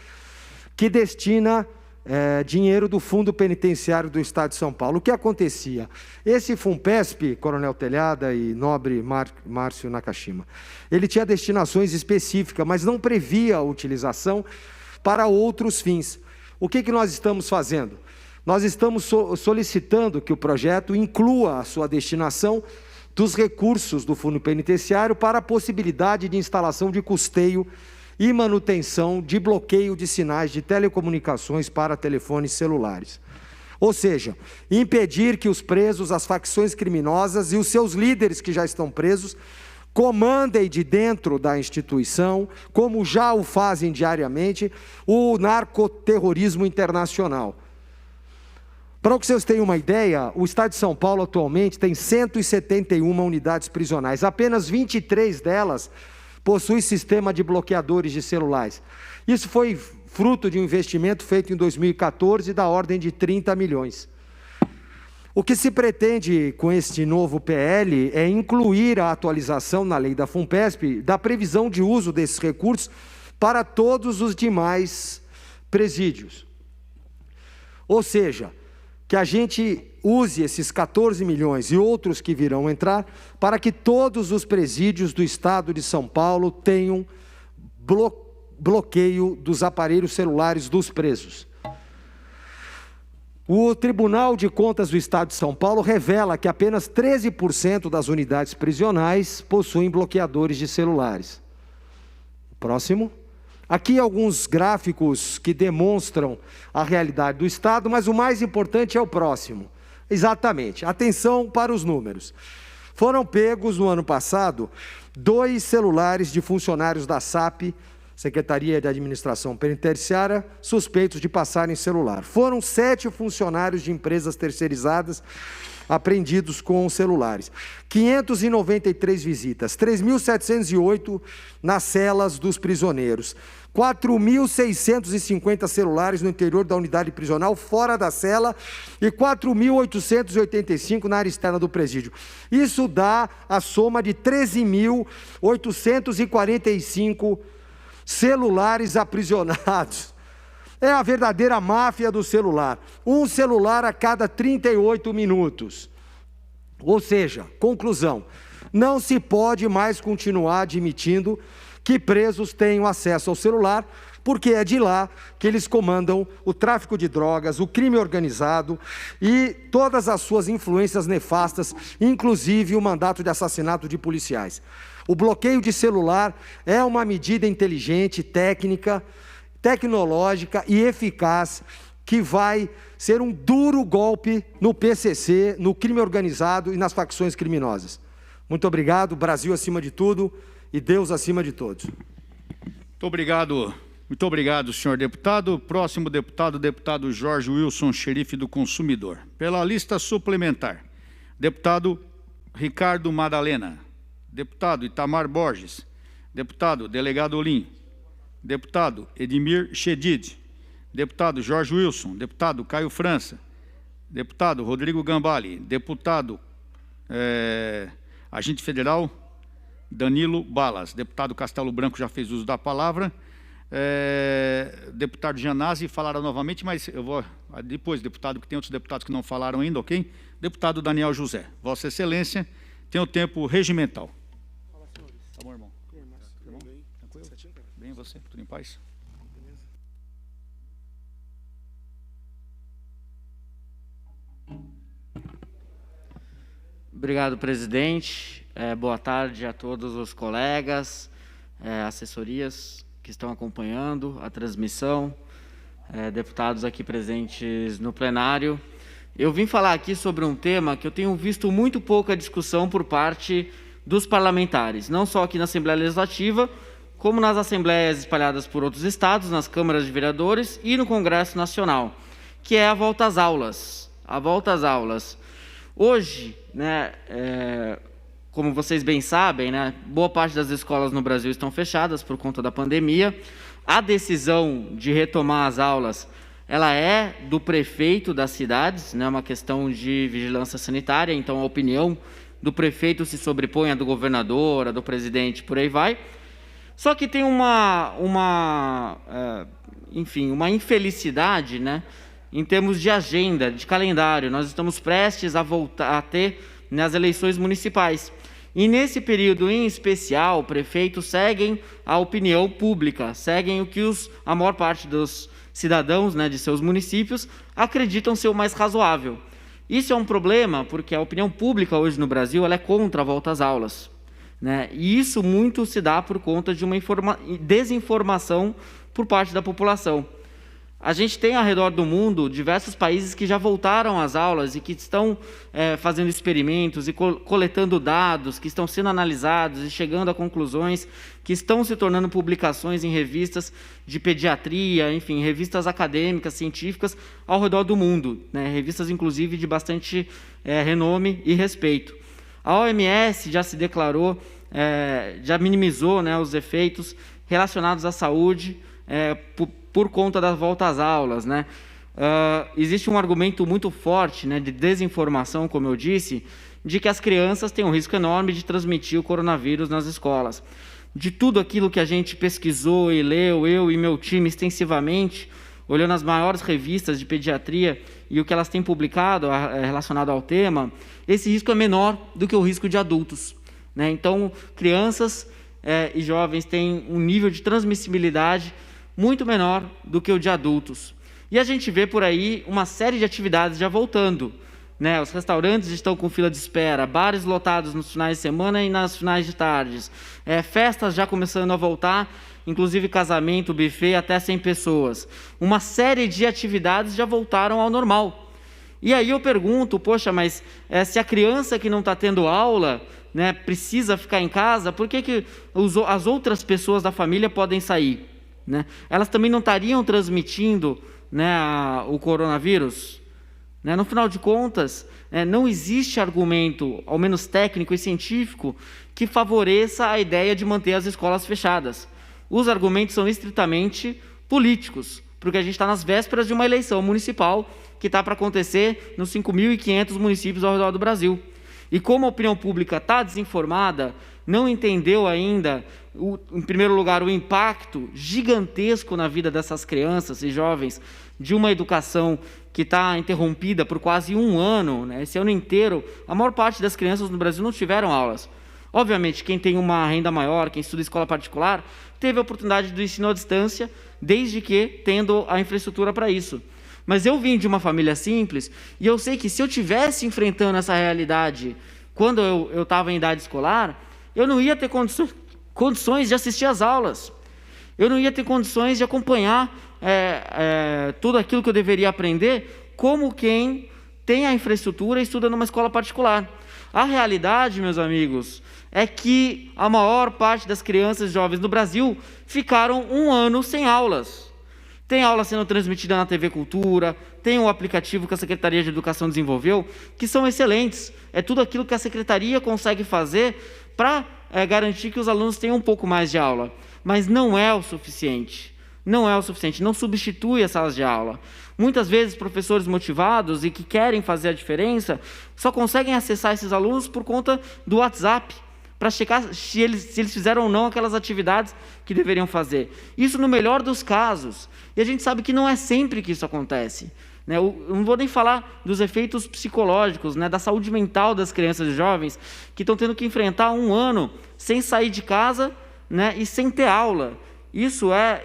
que destina dinheiro do Fundo Penitenciário do Estado de São Paulo. O que acontecia? Esse FUNPESP, Coronel Telhada e nobre Márcio Nakashima, ele tinha destinações específicas, mas não previa a utilização para outros fins. O que nós estamos fazendo? Nós estamos solicitando que o projeto inclua a sua destinação dos recursos do Fundo Penitenciário para a possibilidade de instalação de custeio e manutenção de bloqueio de sinais de telecomunicações para telefones celulares. Ou seja, impedir que os presos, as facções criminosas e os seus líderes que já estão presos comandem de dentro da instituição, como já o fazem diariamente, o narcoterrorismo internacional. Para que vocês tenham uma ideia, o Estado de São Paulo atualmente tem 171 unidades prisionais, apenas 23 delas possui sistema de bloqueadores de celulares. Isso foi fruto de um investimento feito em 2014 da ordem de 30 milhões. O que se pretende com este novo PL é incluir a atualização na lei da FUNPESP da previsão de uso desses recursos para todos os demais presídios. Ou seja, que a gente use esses 14 milhões e outros que virão entrar para que todos os presídios do Estado de São Paulo tenham bloqueio dos aparelhos celulares dos presos. O Tribunal de Contas do Estado de São Paulo revela que apenas 13% das unidades prisionais possuem bloqueadores de celulares. Próximo. Aqui alguns gráficos que demonstram a realidade do Estado, mas o mais importante é o próximo. Exatamente. Atenção para os números. Foram pegos no ano passado 2 celulares de funcionários da SAP, Secretaria de Administração Penitenciária, suspeitos de passarem celular. Foram 7 funcionários de empresas terceirizadas apreendidos com celulares. 593 visitas, 3.708 nas celas dos prisioneiros. 4.650 celulares no interior da unidade prisional, fora da cela, e 4.885 na área externa do presídio. Isso dá a soma de 13.845 celulares aprisionados. É a verdadeira máfia do celular. Um celular a cada 38 minutos. Ou seja, conclusão, não se pode mais continuar admitindo que presos tenham acesso ao celular, porque é de lá que eles comandam o tráfico de drogas, o crime organizado e todas as suas influências nefastas, inclusive o mandato de assassinato de policiais. O bloqueio de celular é uma medida inteligente, técnica, tecnológica e eficaz que vai ser um duro golpe no PCC, no crime organizado e nas facções criminosas. Muito obrigado, Brasil acima de tudo e Deus acima de todos. Muito obrigado, senhor deputado. Próximo deputado, deputado Jorge Wilson, xerife do consumidor. Pela lista suplementar, deputado Ricardo Madalena, deputado Itamar Borges, deputado delegado Olim, deputado Edmir Chedid, deputado Jorge Wilson, deputado Caio França, deputado Rodrigo Gambale, deputado agente federal Danilo Balas, deputado Castelo Branco já fez uso da palavra, deputado Janazzi falaram novamente, mas eu vou depois, deputado, que tem outros deputados que não falaram ainda, ok? Deputado Daniel José, Vossa Excelência, tem o tempo regimental. Fala, senhores. Tá bom, irmão? Tranquilo? Bem, você? Tudo em paz? Obrigado, presidente. Boa tarde a todos os colegas, assessorias que estão acompanhando a transmissão, deputados aqui presentes no plenário. Eu vim falar aqui sobre um tema que eu tenho visto muito pouca discussão por parte dos parlamentares, não só aqui na Assembleia Legislativa, como nas assembleias espalhadas por outros estados, nas câmaras de vereadores e no Congresso Nacional, que é a volta às aulas. A volta às aulas. Hoje, como vocês bem sabem, boa parte das escolas no Brasil estão fechadas por conta da pandemia. A decisão de retomar as aulas, ela é do prefeito das cidades, uma questão de vigilância sanitária, então a opinião do prefeito se sobrepõe à do governador, à do presidente, por aí vai. Só que tem uma infelicidade, em termos de agenda, de calendário. Nós estamos prestes a voltar a ter as eleições municipais. E nesse período em especial, prefeitos seguem a opinião pública, seguem o que a maior parte dos cidadãos de seus municípios acreditam ser o mais razoável. Isso é um problema porque a opinião pública hoje no Brasil ela é contra a volta às aulas. E isso muito se dá por conta de uma desinformação por parte da população. A gente tem ao redor do mundo diversos países que já voltaram às aulas e que estão fazendo experimentos e coletando dados, que estão sendo analisados e chegando a conclusões, que estão se tornando publicações em revistas de pediatria, enfim, revistas acadêmicas, científicas ao redor do mundo, revistas inclusive de bastante renome e respeito. A OMS já se declarou, já minimizou os efeitos relacionados à saúde por conta da volta às aulas. Existe um argumento muito forte de desinformação, como eu disse, de que as crianças têm um risco enorme de transmitir o coronavírus nas escolas. De tudo aquilo que a gente pesquisou e leu, eu e meu time extensivamente, olhando as maiores revistas de pediatria e o que elas têm publicado relacionado ao tema, esse risco é menor do que o risco de adultos. Então, crianças e jovens têm um nível de transmissibilidade muito menor do que o de adultos. E a gente vê por aí uma série de atividades já voltando. Os restaurantes estão com fila de espera, bares lotados nos finais de semana e nas finais de tardes, festas já começando a voltar, inclusive casamento, buffet, até 100 pessoas. Uma série de atividades já voltaram ao normal. E aí eu pergunto, poxa, mas se a criança que não está tendo aula, né, precisa ficar em casa, por que as outras pessoas da família podem sair? Né? Elas também não estariam transmitindo, né, o coronavírus? Né? No final de contas, não existe argumento, ao menos técnico e científico, que favoreça a ideia de manter as escolas fechadas. Os argumentos são estritamente políticos, porque a gente está nas vésperas de uma eleição municipal que está para acontecer nos 5.500 municípios ao redor do Brasil. E como a opinião pública está desinformada, não entendeu ainda, em primeiro lugar, o impacto gigantesco na vida dessas crianças e jovens de uma educação que está interrompida por quase um ano, né? Esse ano inteiro, a maior parte das crianças no Brasil não tiveram aulas. Obviamente, quem tem uma renda maior, quem estuda em escola particular, teve a oportunidade do ensino à distância, desde que tendo a infraestrutura para isso. Mas eu vim de uma família simples, e eu sei que se eu estivesse enfrentando essa realidade quando eu estava em idade escolar, eu não ia ter condições de assistir às aulas. Eu não ia ter condições de acompanhar tudo aquilo que eu deveria aprender, como quem tem a infraestrutura e estuda numa escola particular. A realidade, meus amigos, é que a maior parte das crianças e jovens do Brasil ficaram um ano sem aulas. Tem aula sendo transmitida na TV Cultura, tem o aplicativo que a Secretaria de Educação desenvolveu, que são excelentes. É tudo aquilo que a Secretaria consegue fazer para garantir que os alunos tenham um pouco mais de aula. Mas não é o suficiente. Não é o suficiente, não substitui as salas de aula. Muitas vezes, professores motivados e que querem fazer a diferença, só conseguem acessar esses alunos por conta do WhatsApp, para checar se eles fizeram ou não aquelas atividades que deveriam fazer. Isso no melhor dos casos. E a gente sabe que não é sempre que isso acontece. Né? Eu não vou nem falar dos efeitos psicológicos, né, da saúde mental das crianças e jovens que estão tendo que enfrentar um ano sem sair de casa, né, e sem ter aula. Isso é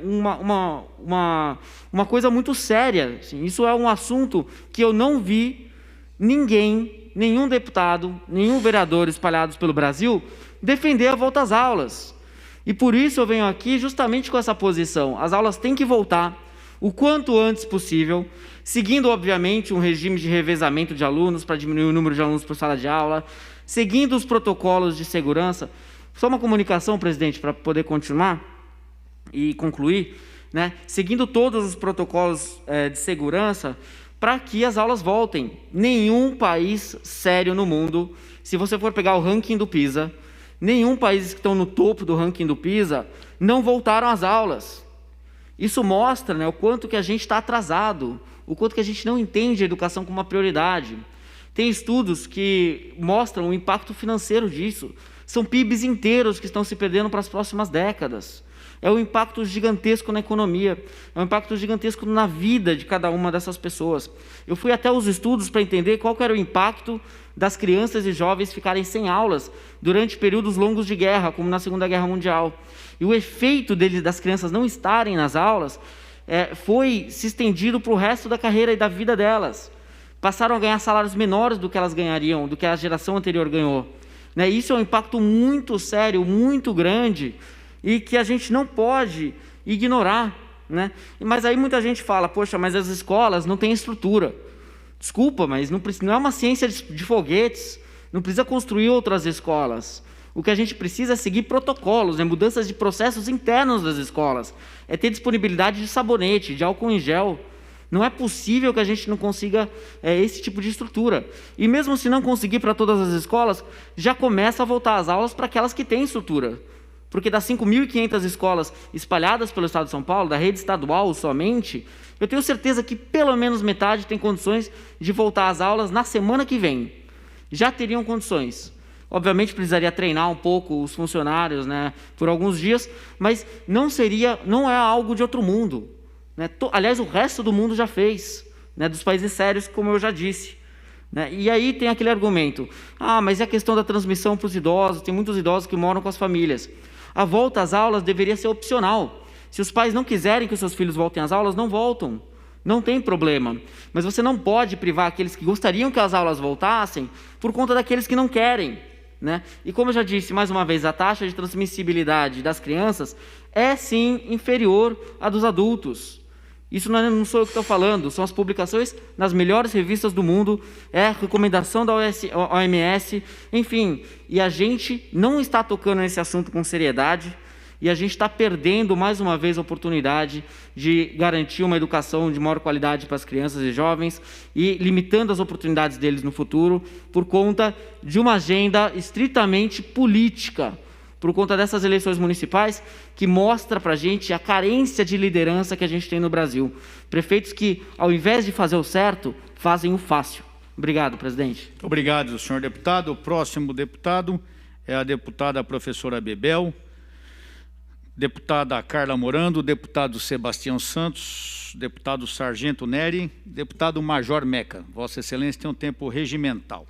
uma coisa muito séria. Assim. Isso é um assunto que eu não vi nenhum deputado, nenhum vereador espalhados pelo Brasil defender a volta às aulas. E por isso eu venho aqui justamente com essa posição. As aulas têm que voltar o quanto antes possível, seguindo, obviamente, um regime de revezamento de alunos para diminuir o número de alunos por sala de aula, seguindo os protocolos de segurança. Só uma comunicação, presidente, para poder continuar e concluir, né? Seguindo todos os protocolos de segurança para que as aulas voltem. Nenhum país sério no mundo, se você for pegar o ranking do PISA, nenhum país que estão no topo do ranking do PISA não voltaram às aulas. Isso mostra, né, o quanto que a gente está atrasado, o quanto que a gente não entende a educação como uma prioridade. Tem estudos que mostram o impacto financeiro disso. São PIBs inteiros que estão se perdendo para as próximas décadas. É um impacto gigantesco na economia, é um impacto gigantesco na vida de cada uma dessas pessoas. Eu fui até os estudos para entender qual era o impacto das crianças e jovens ficarem sem aulas durante períodos longos de guerra, como na Segunda Guerra Mundial. E o efeito das crianças não estarem nas aulas foi se estendido para o resto da carreira e da vida delas. Passaram a ganhar salários menores do que elas ganhariam, do que a geração anterior ganhou. Né? Isso é um impacto muito sério, muito grande, e que a gente não pode ignorar. Né? Mas aí muita gente fala, poxa, mas as escolas não têm estrutura. Desculpa, mas não é uma ciência de foguetes, não precisa construir outras escolas. O que a gente precisa é seguir protocolos, né? Mudanças de processos internos das escolas, é ter disponibilidade de sabonete, de álcool em gel. Não é possível que a gente não consiga esse tipo de estrutura. E mesmo se não conseguir para todas as escolas, já começa a voltar às aulas para aquelas que têm estrutura. Porque das 5.500 escolas espalhadas pelo Estado de São Paulo, da rede estadual somente, eu tenho certeza que pelo menos metade tem condições de voltar às aulas na semana que vem. Já teriam condições. Obviamente precisaria treinar um pouco os funcionários, né, por alguns dias, mas não é algo de outro mundo. Né? Aliás, o resto do mundo já fez, né, dos países sérios, como eu já disse. Né? E aí tem aquele argumento, mas é a questão da transmissão para os idosos, tem muitos idosos que moram com as famílias. A volta às aulas deveria ser opcional. Se os pais não quiserem que os seus filhos voltem às aulas, não voltam. Não tem problema. Mas você não pode privar aqueles que gostariam que as aulas voltassem por conta daqueles que não querem. Né? E como eu já disse, mais uma vez, a taxa de transmissibilidade das crianças é sim inferior à dos adultos. Isso não sou eu que estou falando, são as publicações nas melhores revistas do mundo, é a recomendação da OMS, enfim. E a gente não está tocando nesse assunto com seriedade e a gente está perdendo, mais uma vez, a oportunidade de garantir uma educação de maior qualidade para as crianças e jovens e limitando as oportunidades deles no futuro por conta de uma agenda estritamente política, por conta dessas eleições municipais, que mostra para a gente a carência de liderança que a gente tem no Brasil. Prefeitos que, ao invés de fazer o certo, fazem o fácil. Obrigado, presidente. Muito obrigado, senhor deputado. O próximo deputado é a deputada professora Bebel, deputada Carla Morando, deputado Sebastião Santos, deputado Sargento Neri, deputado Major Meca. Vossa Excelência tem um tempo regimental.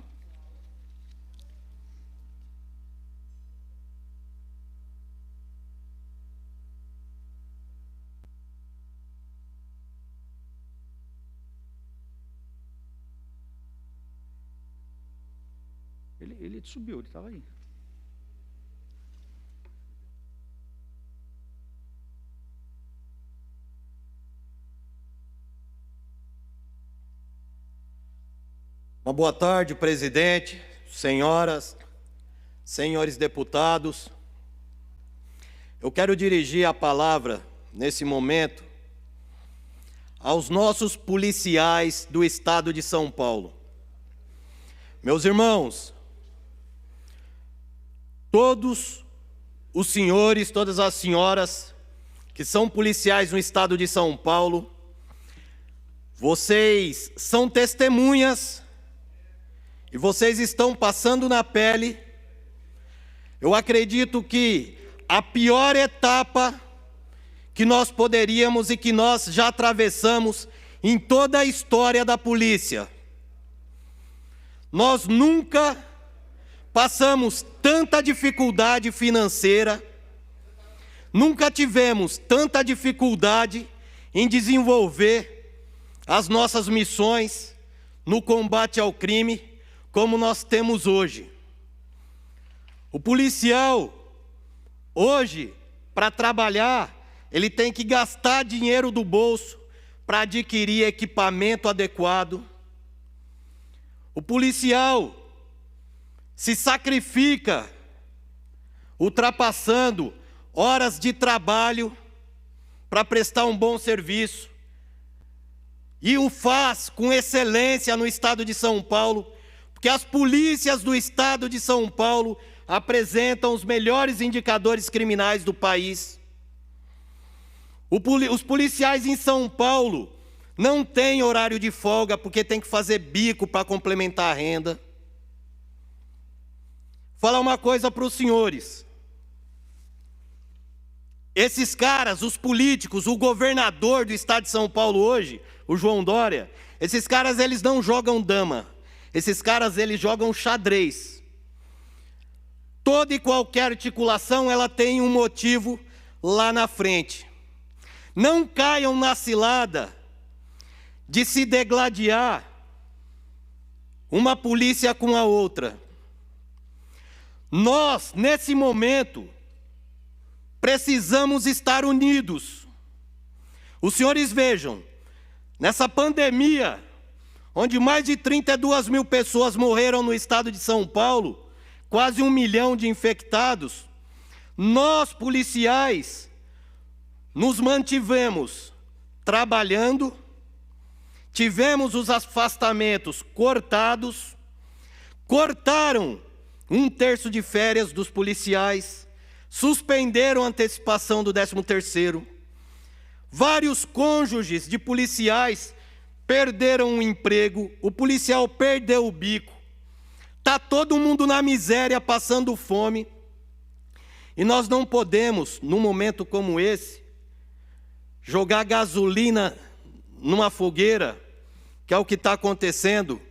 Ele subiu, ele estava aí. Uma boa tarde, presidente, senhoras, senhores deputados. Eu quero dirigir a palavra, nesse momento, aos nossos policiais do Estado de São Paulo. Meus irmãos, todos os senhores, todas as senhoras que são policiais no Estado de São Paulo, vocês são testemunhas e vocês estão passando na pele. Eu acredito que a pior etapa que nós poderíamos e que nós já atravessamos em toda a história da polícia. Nós nunca passamos tanta dificuldade financeira, nunca tivemos tanta dificuldade em desenvolver as nossas missões no combate ao crime como nós temos hoje. O policial, hoje, para trabalhar, ele tem que gastar dinheiro do bolso para adquirir equipamento adequado. O policial se sacrifica, ultrapassando horas de trabalho para prestar um bom serviço. E o faz com excelência no Estado de São Paulo, porque as polícias do Estado de São Paulo apresentam os melhores indicadores criminais do país. Os policiais em São Paulo não têm horário de folga porque tem que fazer bico para complementar a renda. Falar uma coisa para os senhores. Esses caras, os políticos, o governador do Estado de São Paulo hoje, o João Dória, esses caras eles não jogam dama. Esses caras eles jogam xadrez. Toda e qualquer articulação ela tem um motivo lá na frente. Não caiam na cilada de se degladiar uma polícia com a outra. Nós, nesse momento, precisamos estar unidos. Os senhores vejam, nessa pandemia, onde mais de 32 mil pessoas morreram no estado de São Paulo, quase 1 milhão de infectados, nós, policiais, nos mantivemos trabalhando, tivemos os afastamentos cortados, cortaram 1/3 de férias dos policiais, suspenderam a antecipação do 13º. Vários cônjuges de policiais perderam o emprego, o policial perdeu o bico. Está todo mundo na miséria, passando fome. E nós não podemos, num momento como esse, jogar gasolina numa fogueira, que é o que está acontecendo.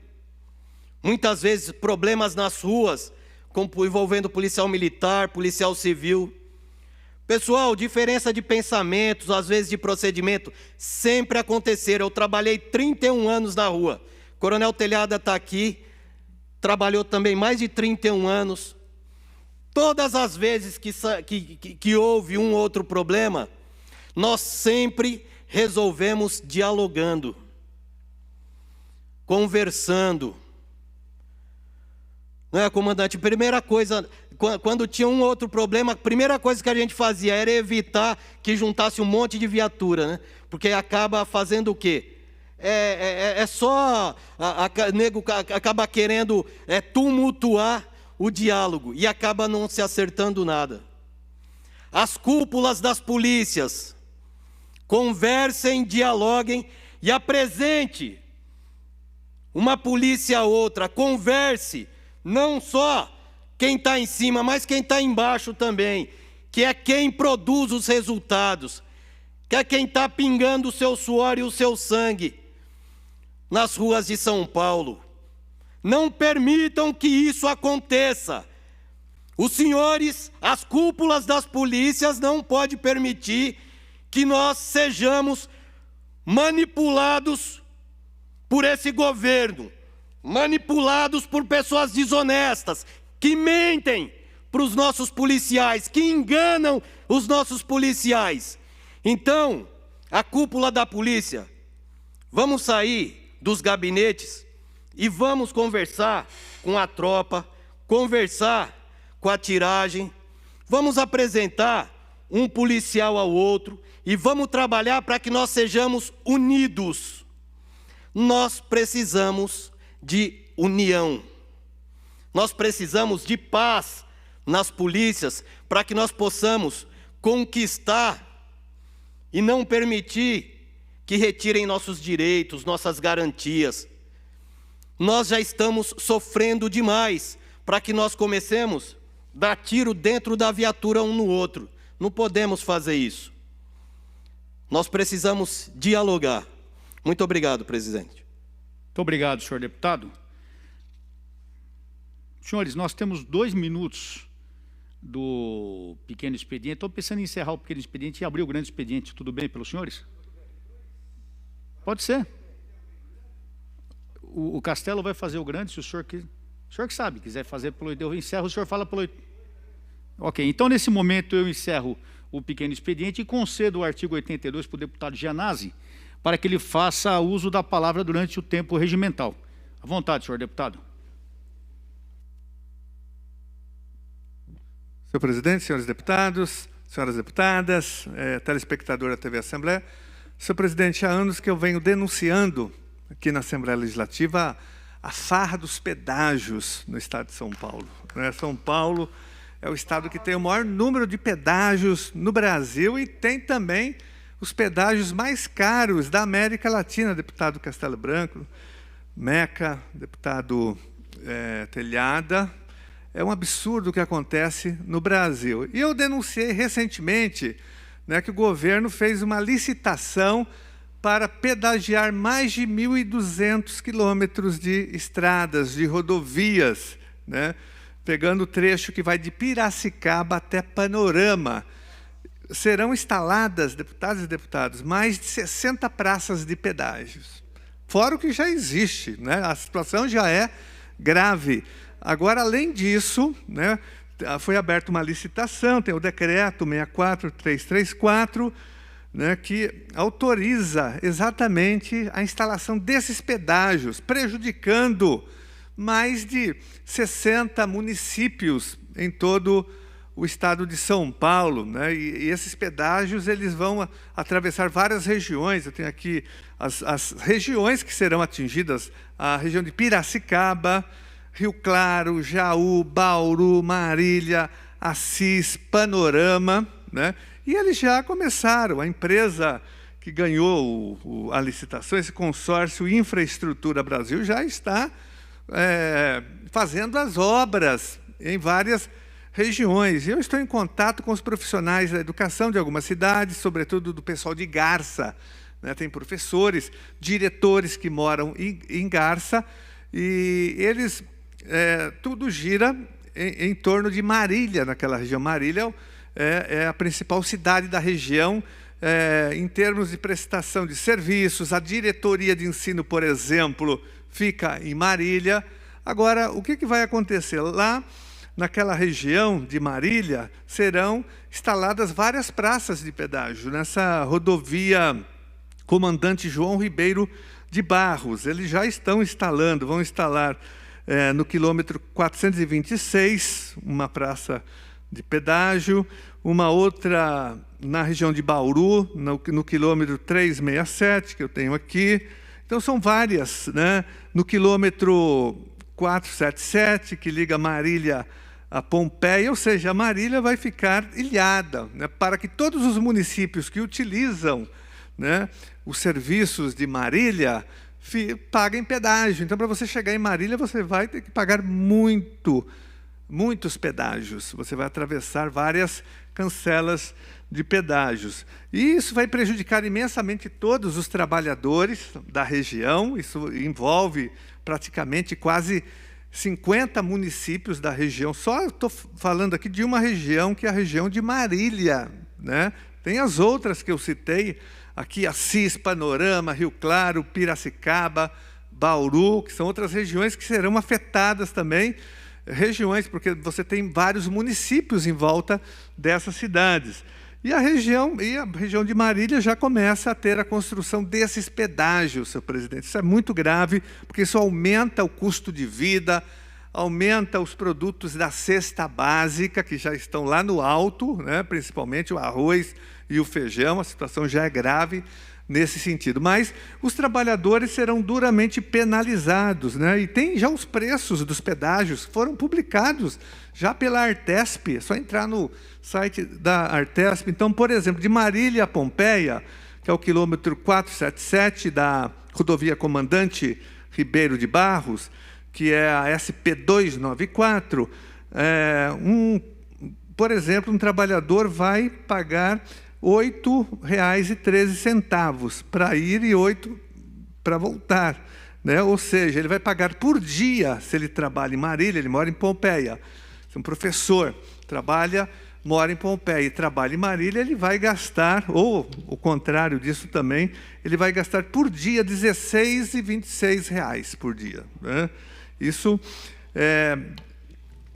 Muitas vezes problemas nas ruas, envolvendo policial militar, policial civil. Pessoal, diferença de pensamentos, às vezes de procedimento, sempre aconteceram. Eu trabalhei 31 anos na rua. Coronel Telhada está aqui, trabalhou também mais de 31 anos. Todas as vezes que houve um ou outro problema, nós sempre resolvemos dialogando, conversando. Não é, comandante? Primeira coisa, quando tinha um outro problema, a primeira coisa que a gente fazia era evitar que juntasse um monte de viatura, né? Porque acaba fazendo o quê? Nego acaba querendo tumultuar o diálogo e acaba não se acertando nada. As cúpulas das polícias, conversem, dialoguem e apresente uma polícia a outra, converse, não só quem está em cima, mas quem está embaixo também, que é quem produz os resultados, que é quem está pingando o seu suor e o seu sangue nas ruas de São Paulo. Não permitam que isso aconteça. Os senhores, as cúpulas das polícias não podem permitir que nós sejamos manipulados por esse governo, manipulados por pessoas desonestas, que mentem para os nossos policiais, que enganam os nossos policiais. Então, a cúpula da polícia, vamos sair dos gabinetes e vamos conversar com a tropa, conversar com a tiragem, vamos apresentar um policial ao outro e vamos trabalhar para que nós sejamos unidos. Nós precisamos de união. Nós precisamos de paz nas polícias para que nós possamos conquistar e não permitir que retirem nossos direitos, nossas garantias. Nós já estamos sofrendo demais para que nós comecemos a dar tiro dentro da viatura um no outro. Não podemos fazer isso. Nós precisamos dialogar. Muito obrigado, presidente. Muito obrigado, senhor deputado. Senhores, nós temos 2 minutos do pequeno expediente. Estou pensando em encerrar o pequeno expediente e abrir o grande expediente. Tudo bem pelos senhores? Pode ser. O Castelo vai fazer o grande, se o senhor quiser. O senhor que sabe, quiser fazer pelo... Eu encerro, o senhor fala pelo... Ok, então nesse momento eu encerro o pequeno expediente e concedo o artigo 82 para o deputado Gianazzi, para que ele faça uso da palavra durante o tempo regimental. À vontade, senhor deputado. Senhor presidente, senhores deputados, senhoras deputadas, telespectador da TV Assembleia. Senhor presidente, há anos que eu venho denunciando aqui na Assembleia Legislativa a farra dos pedágios no estado de São Paulo. São Paulo é o estado que tem o maior número de pedágios no Brasil e tem também os pedágios mais caros da América Latina, deputado Castelo Branco, Meca, deputado Telhada. É um absurdo o que acontece no Brasil. E eu denunciei recentemente que o governo fez uma licitação para pedagiar mais de 1.200 quilômetros de estradas, de rodovias, pegando o trecho que vai de Piracicaba até Panorama. Serão instaladas, deputadas e deputados, mais de 60 praças de pedágios. Fora o que já existe, a situação já é grave. Agora, além disso, foi aberta uma licitação, tem o decreto 64334, que autoriza exatamente a instalação desses pedágios, prejudicando mais de 60 municípios em todo o estado de São Paulo. E esses pedágios eles vão atravessar várias regiões. Eu tenho aqui as regiões que serão atingidas, a região de Piracicaba, Rio Claro, Jaú, Bauru, Marília, Assis, Panorama, e eles já começaram. A empresa que ganhou a licitação, esse consórcio Infraestrutura Brasil, já está fazendo as obras em várias regiões. Eu estou em contato com os profissionais da educação de algumas cidades, sobretudo do pessoal de Garça. Tem professores, diretores que moram em Garça, e eles... tudo gira em torno de Marília, naquela região. Marília é a principal cidade da região em termos de prestação de serviços. A diretoria de ensino, por exemplo, fica em Marília. Agora, o que vai acontecer? Lá, naquela região de Marília, serão instaladas várias praças de pedágio. Nessa rodovia Comandante João Ribeiro de Barros. Eles já estão instalando, vão instalar no quilômetro 426, uma praça de pedágio, uma outra na região de Bauru, no quilômetro 367, que eu tenho aqui. Então, são várias, né? No quilômetro 477, que liga Marília a Pompeia, ou seja, a Marília vai ficar ilhada, né? Para que todos os municípios que utilizam, né, os serviços de Marília paguem pedágio. Então, para você chegar em Marília, você vai ter que pagar muitos pedágios. Você vai atravessar várias cancelas de pedágios. E isso vai prejudicar imensamente todos os trabalhadores da região. Isso envolve praticamente quase 50 municípios da região. Só estou falando aqui de uma região, que é a região de Marília, né? Tem as outras que eu citei aqui, Assis, Panorama, Rio Claro, Piracicaba, Bauru, que são outras regiões que serão afetadas também, regiões, porque você tem vários municípios em volta dessas cidades. E a região de Marília já começa a ter a construção desses pedágios, senhor presidente. Isso é muito grave, porque isso aumenta o custo de vida, aumenta os produtos da cesta básica, que já estão lá no alto, né? Principalmente o arroz e o feijão. A situação já é grave nesse sentido. Mas os trabalhadores serão duramente penalizados, né? E tem já os preços dos pedágios, foram publicados já pela Artesp, é só entrar no site da Artesp. Então, por exemplo, de Marília a Pompeia, que é o quilômetro 477 da rodovia Comandante Ribeiro de Barros, que é a SP294, por exemplo, um trabalhador vai pagar R$ 8,13 para ir e R$ 8 para voltar, né? Ou seja, ele vai pagar por dia, se ele trabalha em Marília, ele mora em Pompeia. Se um professor mora em Pompeia e trabalha em Marília, ele vai gastar, ou o contrário disso também, ele vai gastar por dia R$ 16,26 por dia, né? Isso,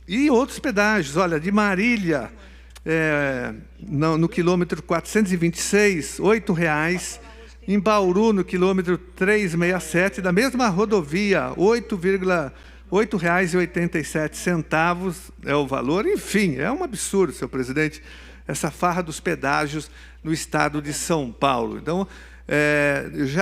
e outros pedágios, olha, de Marília, no quilômetro 426, R$ 8,00. Em Bauru, no quilômetro 367, da mesma rodovia, R$ 8,87 é o valor. Enfim, é um absurdo, senhor presidente, essa farra dos pedágios no estado de São Paulo. Então,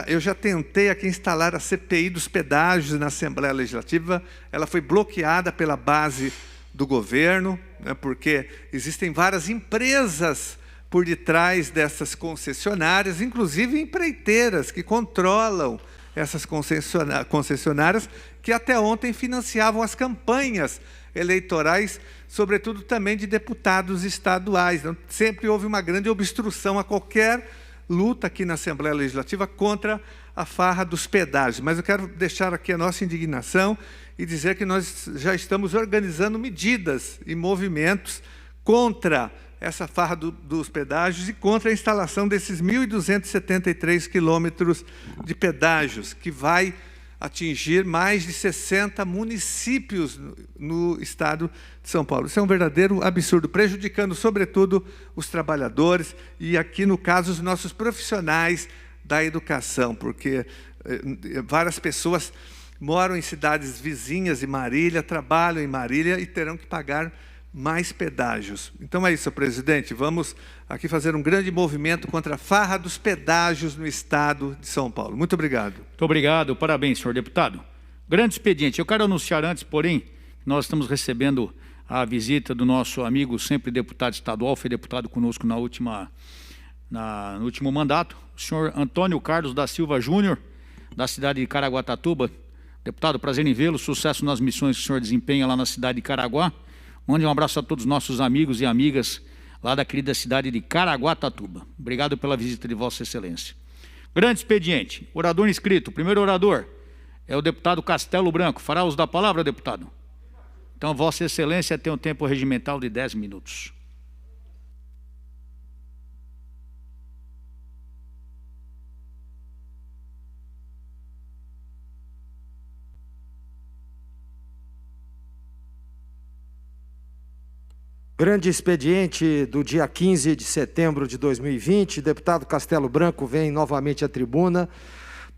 eu já tentei aqui instalar a CPI dos pedágios na Assembleia Legislativa, ela foi bloqueada pela base do governo, né, porque existem várias empresas por detrás dessas concessionárias, inclusive empreiteiras que controlam essas concessionárias, que até ontem financiavam as campanhas eleitorais, sobretudo também de deputados estaduais. Então, sempre houve uma grande obstrução a qualquer luta aqui na Assembleia Legislativa contra a farra dos pedágios. Mas eu quero deixar aqui a nossa indignação e dizer que nós já estamos organizando medidas e movimentos contra essa farra dos pedágios e contra a instalação desses 1.273 quilômetros de pedágios, que vai atingir mais de 60 municípios no estado de São Paulo. Isso é um verdadeiro absurdo, prejudicando, sobretudo, os trabalhadores e, aqui, no caso, os nossos profissionais da educação, porque várias pessoas moram em cidades vizinhas de Marília, trabalham em Marília e terão que pagar mais pedágios. Então é isso, presidente. Vamos aqui fazer um grande movimento contra a farra dos pedágios no estado de São Paulo. Muito obrigado. Muito obrigado. Parabéns, senhor deputado. Grande expediente. Eu quero anunciar antes, porém, nós estamos recebendo a visita do nosso amigo, sempre deputado estadual, foi deputado conosco no último mandato, o senhor Antônio Carlos da Silva Júnior, da cidade de Caraguatatuba. Deputado, prazer em vê-lo, sucesso nas missões que o senhor desempenha lá na cidade de Caraguá. Mande um abraço a todos os nossos amigos e amigas lá da querida cidade de Caraguatatuba. Obrigado pela visita de Vossa Excelência. Grande expediente. Orador inscrito. O primeiro orador é o deputado Castelo Branco. Fará uso da palavra, deputado? Então, Vossa Excelência tem um tempo regimental de 10 minutos. Grande expediente do dia 15 de setembro de 2020, deputado Castelo Branco vem novamente à tribuna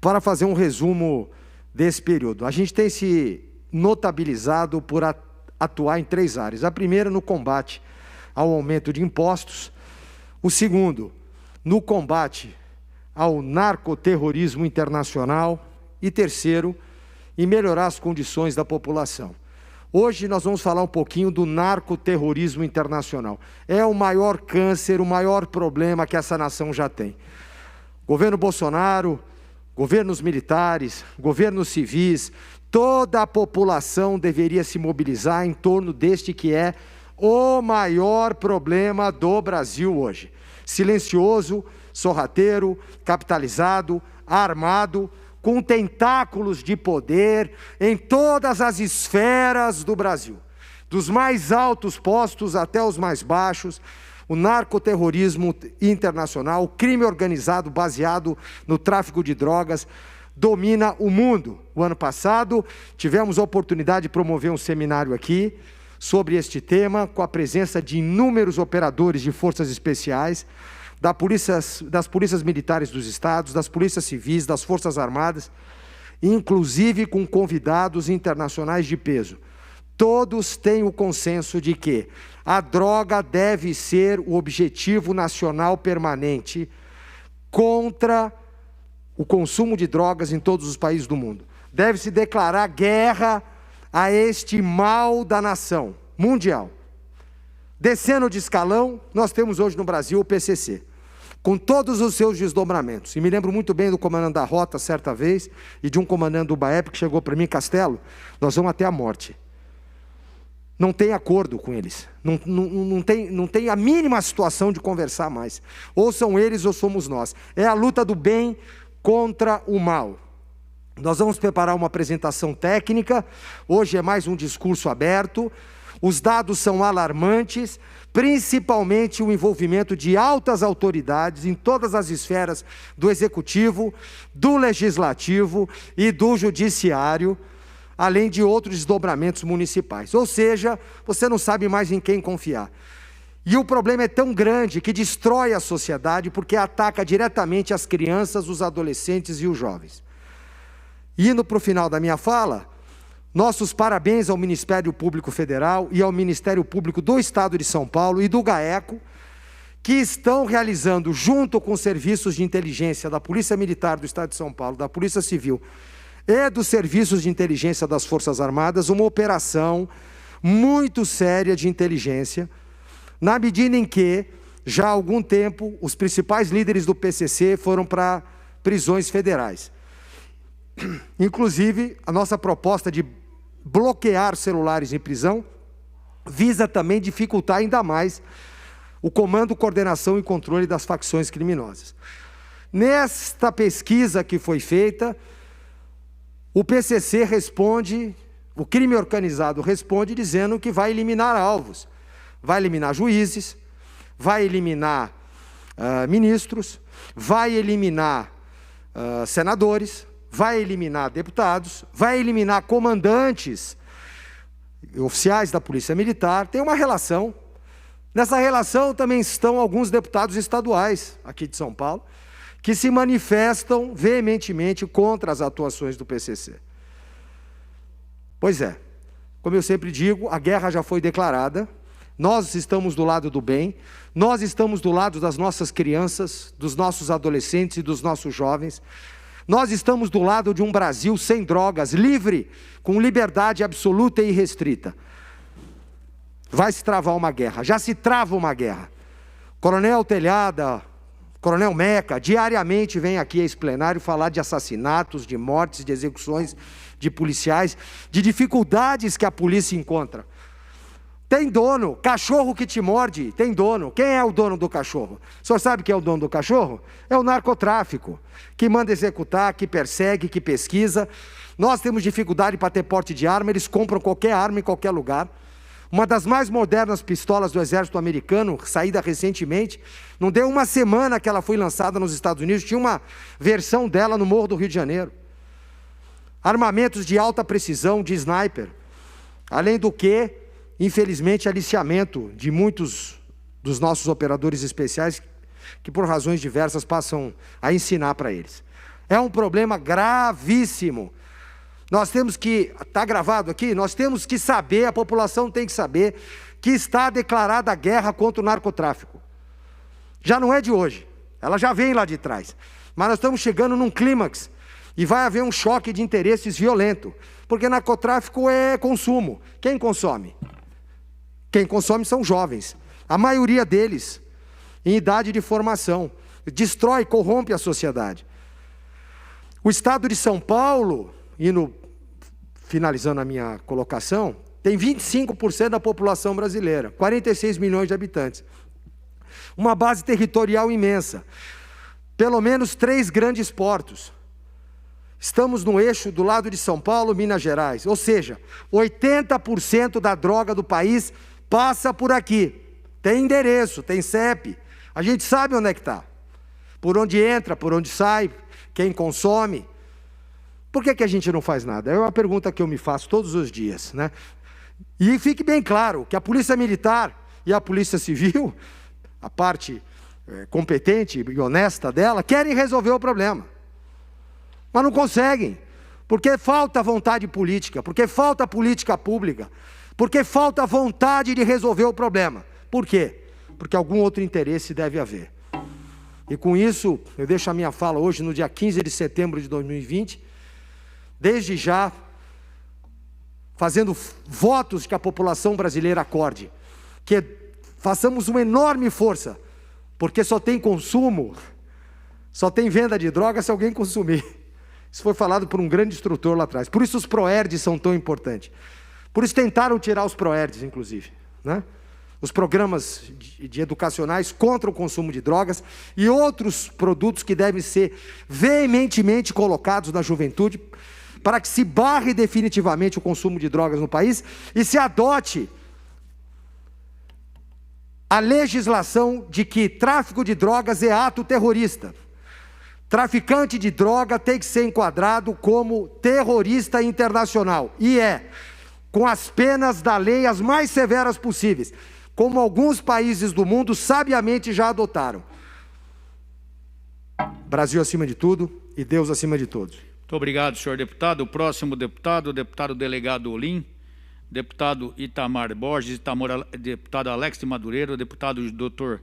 para fazer um resumo desse período. A gente tem se notabilizado por atuar em 3 áreas. A primeira, no combate ao aumento de impostos. O segundo, no combate ao narcoterrorismo internacional. E terceiro, em melhorar as condições da população. Hoje nós vamos falar um pouquinho do narcoterrorismo internacional. É o maior câncer, o maior problema que essa nação já tem. Governo Bolsonaro, governos militares, governos civis, toda a população deveria se mobilizar em torno deste que é o maior problema do Brasil hoje. Silencioso, sorrateiro, capitalizado, armado, com tentáculos de poder em todas as esferas do Brasil, dos mais altos postos até os mais baixos, o narcoterrorismo internacional, o crime organizado baseado no tráfico de drogas, domina o mundo. O ano passado, tivemos a oportunidade de promover um seminário aqui sobre este tema, com a presença de inúmeros operadores de forças especiais, das polícias militares dos estados, das polícias civis, das forças armadas, inclusive com convidados internacionais de peso. Todos têm o consenso de que a droga deve ser o objetivo nacional permanente contra o consumo de drogas em todos os países do mundo. Deve-se declarar guerra a este mal da nação mundial. Descendo de escalão, nós temos hoje no Brasil o PCC, com todos os seus desdobramentos. E me lembro muito bem do comandante da rota, certa vez, e de um comandante do BAEP que chegou para mim, Castelo, nós vamos até a morte. Não tem acordo com eles. Não tem a mínima situação de conversar mais. Ou são eles ou somos nós. É a luta do bem contra o mal. Nós vamos preparar uma apresentação técnica. Hoje é mais um discurso aberto. Os dados são alarmantes, principalmente o envolvimento de altas autoridades em todas as esferas do Executivo, do Legislativo e do Judiciário, além de outros desdobramentos municipais. Ou seja, você não sabe mais em quem confiar. E o problema é tão grande que destrói a sociedade porque ataca diretamente as crianças, os adolescentes e os jovens. Indo para o final da minha fala, nossos parabéns ao Ministério Público Federal e ao Ministério Público do Estado de São Paulo e do GAECO, que estão realizando, junto com os serviços de inteligência da Polícia Militar do Estado de São Paulo, da Polícia Civil e dos serviços de inteligência das Forças Armadas, uma operação muito séria de inteligência, na medida em que, já há algum tempo, os principais líderes do PCC foram para prisões federais. Inclusive, a nossa proposta de bloquear celulares em prisão visa também dificultar ainda mais o comando, coordenação e controle das facções criminosas. Nesta pesquisa que foi feita, o PCC responde, o crime organizado responde dizendo que vai eliminar alvos, vai eliminar juízes, vai eliminar ministros, vai eliminar senadores, vai eliminar deputados, vai eliminar comandantes, oficiais da Polícia Militar. Tem uma relação. Nessa relação também estão alguns deputados estaduais aqui de São Paulo, que se manifestam veementemente contra as atuações do PCC. Pois é, como eu sempre digo, a guerra já foi declarada, nós estamos do lado do bem, nós estamos do lado das nossas crianças, dos nossos adolescentes e dos nossos jovens. Nós estamos do lado de um Brasil sem drogas, livre, com liberdade absoluta e irrestrita. Vai se travar uma guerra, já se trava uma guerra. Coronel Telhada, Coronel Meca, diariamente vem aqui a esse plenário falar de assassinatos, de mortes, de execuções de policiais, de dificuldades que a polícia encontra. Tem dono, cachorro que te morde, tem dono. Quem é o dono do cachorro? O senhor sabe quem é o dono do cachorro? É o narcotráfico, que manda executar, que persegue, que pesquisa. Nós temos dificuldade para ter porte de arma, eles compram qualquer arma em qualquer lugar. Uma das mais modernas pistolas do exército americano, saída recentemente, não deu uma semana que ela foi lançada nos Estados Unidos, tinha uma versão dela no Morro do Rio de Janeiro. Armamentos de alta precisão, de sniper. Além do que, infelizmente, aliciamento de muitos dos nossos operadores especiais que, por razões diversas, passam a ensinar para eles. É um problema gravíssimo. Nós temos que, está gravado aqui, nós temos que saber, a população tem que saber, que está declarada a guerra contra o narcotráfico. Já não é de hoje, ela já vem lá de trás. Mas nós estamos chegando num clímax e vai haver um choque de interesses violento, porque narcotráfico é consumo. Quem consome? Quem consome são jovens, a maioria deles em idade de formação. Destrói, corrompe a sociedade. O estado de São Paulo, finalizando a minha colocação, tem 25% da população brasileira, 46 milhões de habitantes. Uma base territorial imensa. Pelo menos 3 grandes portos. Estamos no eixo do lado de São Paulo, Minas Gerais. Ou seja, 80% da droga do país passa por aqui. Tem endereço, tem CEP. A gente sabe onde é que está. Por onde entra, por onde sai, quem consome. Por que a gente não faz nada? É uma pergunta que eu me faço todos os dias, né? E fique bem claro que a Polícia Militar e a Polícia Civil, a parte competente e honesta dela, querem resolver o problema. Mas não conseguem, porque falta vontade política, porque falta política pública, porque falta vontade de resolver o problema. Por quê? Porque algum outro interesse deve haver. E com isso, eu deixo a minha fala hoje, no dia 15 de setembro de 2020, desde já, fazendo votos que a população brasileira acorde, que façamos uma enorme força, porque só tem consumo, só tem venda de droga se alguém consumir. Isso foi falado por um grande instrutor lá atrás. Por isso os PROERDs são tão importantes. Por isso tentaram tirar os PROERDs, inclusive, né? Os programas de educacionais contra o consumo de drogas e outros produtos que devem ser veementemente colocados na juventude para que se barre definitivamente o consumo de drogas no país e se adote a legislação de que tráfico de drogas é ato terrorista. Traficante de droga tem que ser enquadrado como terrorista internacional. E com as penas da lei as mais severas possíveis, como alguns países do mundo sabiamente já adotaram. Brasil acima de tudo e Deus acima de todos. Muito obrigado, senhor deputado. O próximo deputado, o deputado delegado Olim, deputado Itamar Borges, deputado Alex de Madureira, deputado Dr.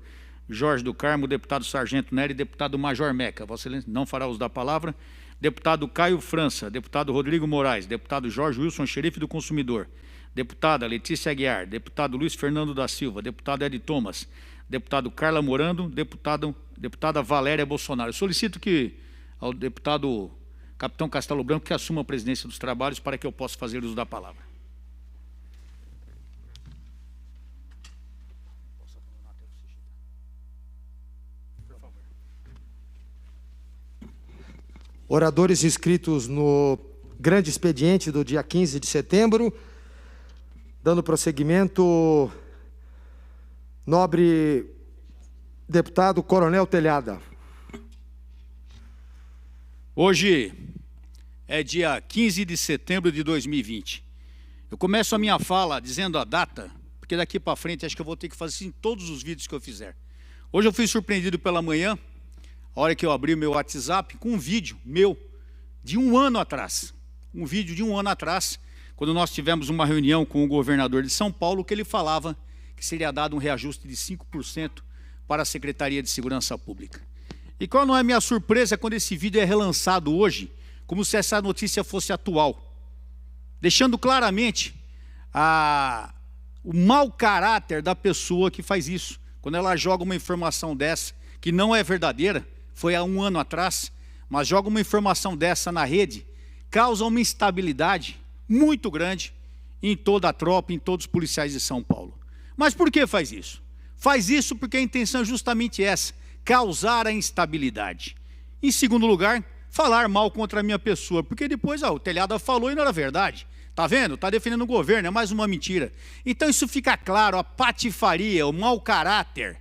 Jorge do Carmo, deputado Sargento Nery, deputado Major Meca. Vossa Excelência não fará uso da palavra. Deputado Caio França, deputado Rodrigo Moraes, deputado Jorge Wilson, xerife do consumidor, deputada Letícia Aguiar, deputado Luiz Fernando da Silva, deputado Ed Thomas, deputado Carla Morando, deputada Valéria Bolsonaro. Eu solicito que ao deputado Capitão Castelo Branco que assuma a presidência dos trabalhos para que eu possa fazer uso da palavra. Oradores inscritos no grande expediente do dia 15 de setembro, dando prosseguimento, nobre deputado Coronel Telhada. Hoje é dia 15 de setembro de 2020. Eu começo a minha fala dizendo a data, porque daqui para frente acho que eu vou ter que fazer isso em todos os vídeos que eu fizer. Hoje eu fui surpreendido pela manhã, a hora que eu abri o meu WhatsApp, com um vídeo meu de 1 ano atrás. Um vídeo de 1 ano atrás, quando nós tivemos uma reunião com o governador de São Paulo, que ele falava que seria dado um reajuste de 5% para a Secretaria de Segurança Pública. E qual não é a minha surpresa quando esse vídeo é relançado hoje, como se essa notícia fosse atual, deixando claramente o mau caráter da pessoa que faz isso, quando ela joga uma informação dessa, que não é verdadeira, foi há 1 ano atrás, mas joga uma informação dessa na rede, causa uma instabilidade muito grande em toda a tropa, em todos os policiais de São Paulo. Mas por que faz isso? Faz isso porque a intenção é justamente essa, causar a instabilidade. Em segundo lugar, falar mal contra a minha pessoa, porque depois o Telhada falou e não era verdade. Tá vendo? Tá defendendo o governo, é mais uma mentira. Então isso fica claro, a patifaria, o mau caráter,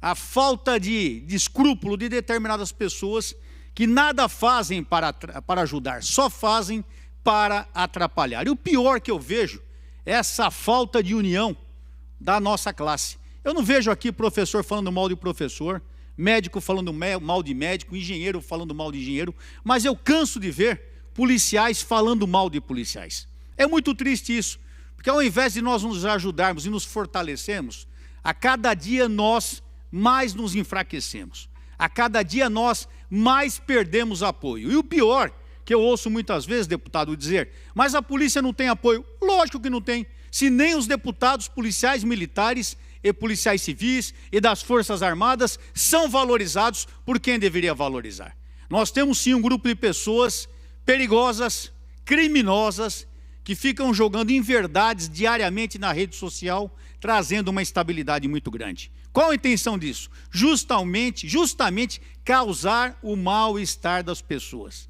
a falta de escrúpulo de determinadas pessoas que nada fazem para ajudar, só fazem para atrapalhar. E o pior que eu vejo essa falta de união da nossa classe. Eu não vejo aqui professor falando mal de professor, médico falando mal de médico, engenheiro falando mal de engenheiro, mas eu canso de ver policiais falando mal de policiais. É muito triste isso, porque ao invés de nós nos ajudarmos e nos fortalecermos, a cada dia nós mais nos enfraquecemos. A cada dia nós mais perdemos apoio. E o pior, que eu ouço muitas vezes, deputado, dizer, mas a polícia não tem apoio. Lógico que não tem. Se nem os deputados policiais militares e policiais civis e das Forças Armadas são valorizados por quem deveria valorizar. Nós temos sim um grupo de pessoas perigosas, criminosas, que ficam jogando inverdades diariamente na rede social, trazendo uma instabilidade muito grande. Qual a intenção disso? Justamente causar o mal-estar das pessoas.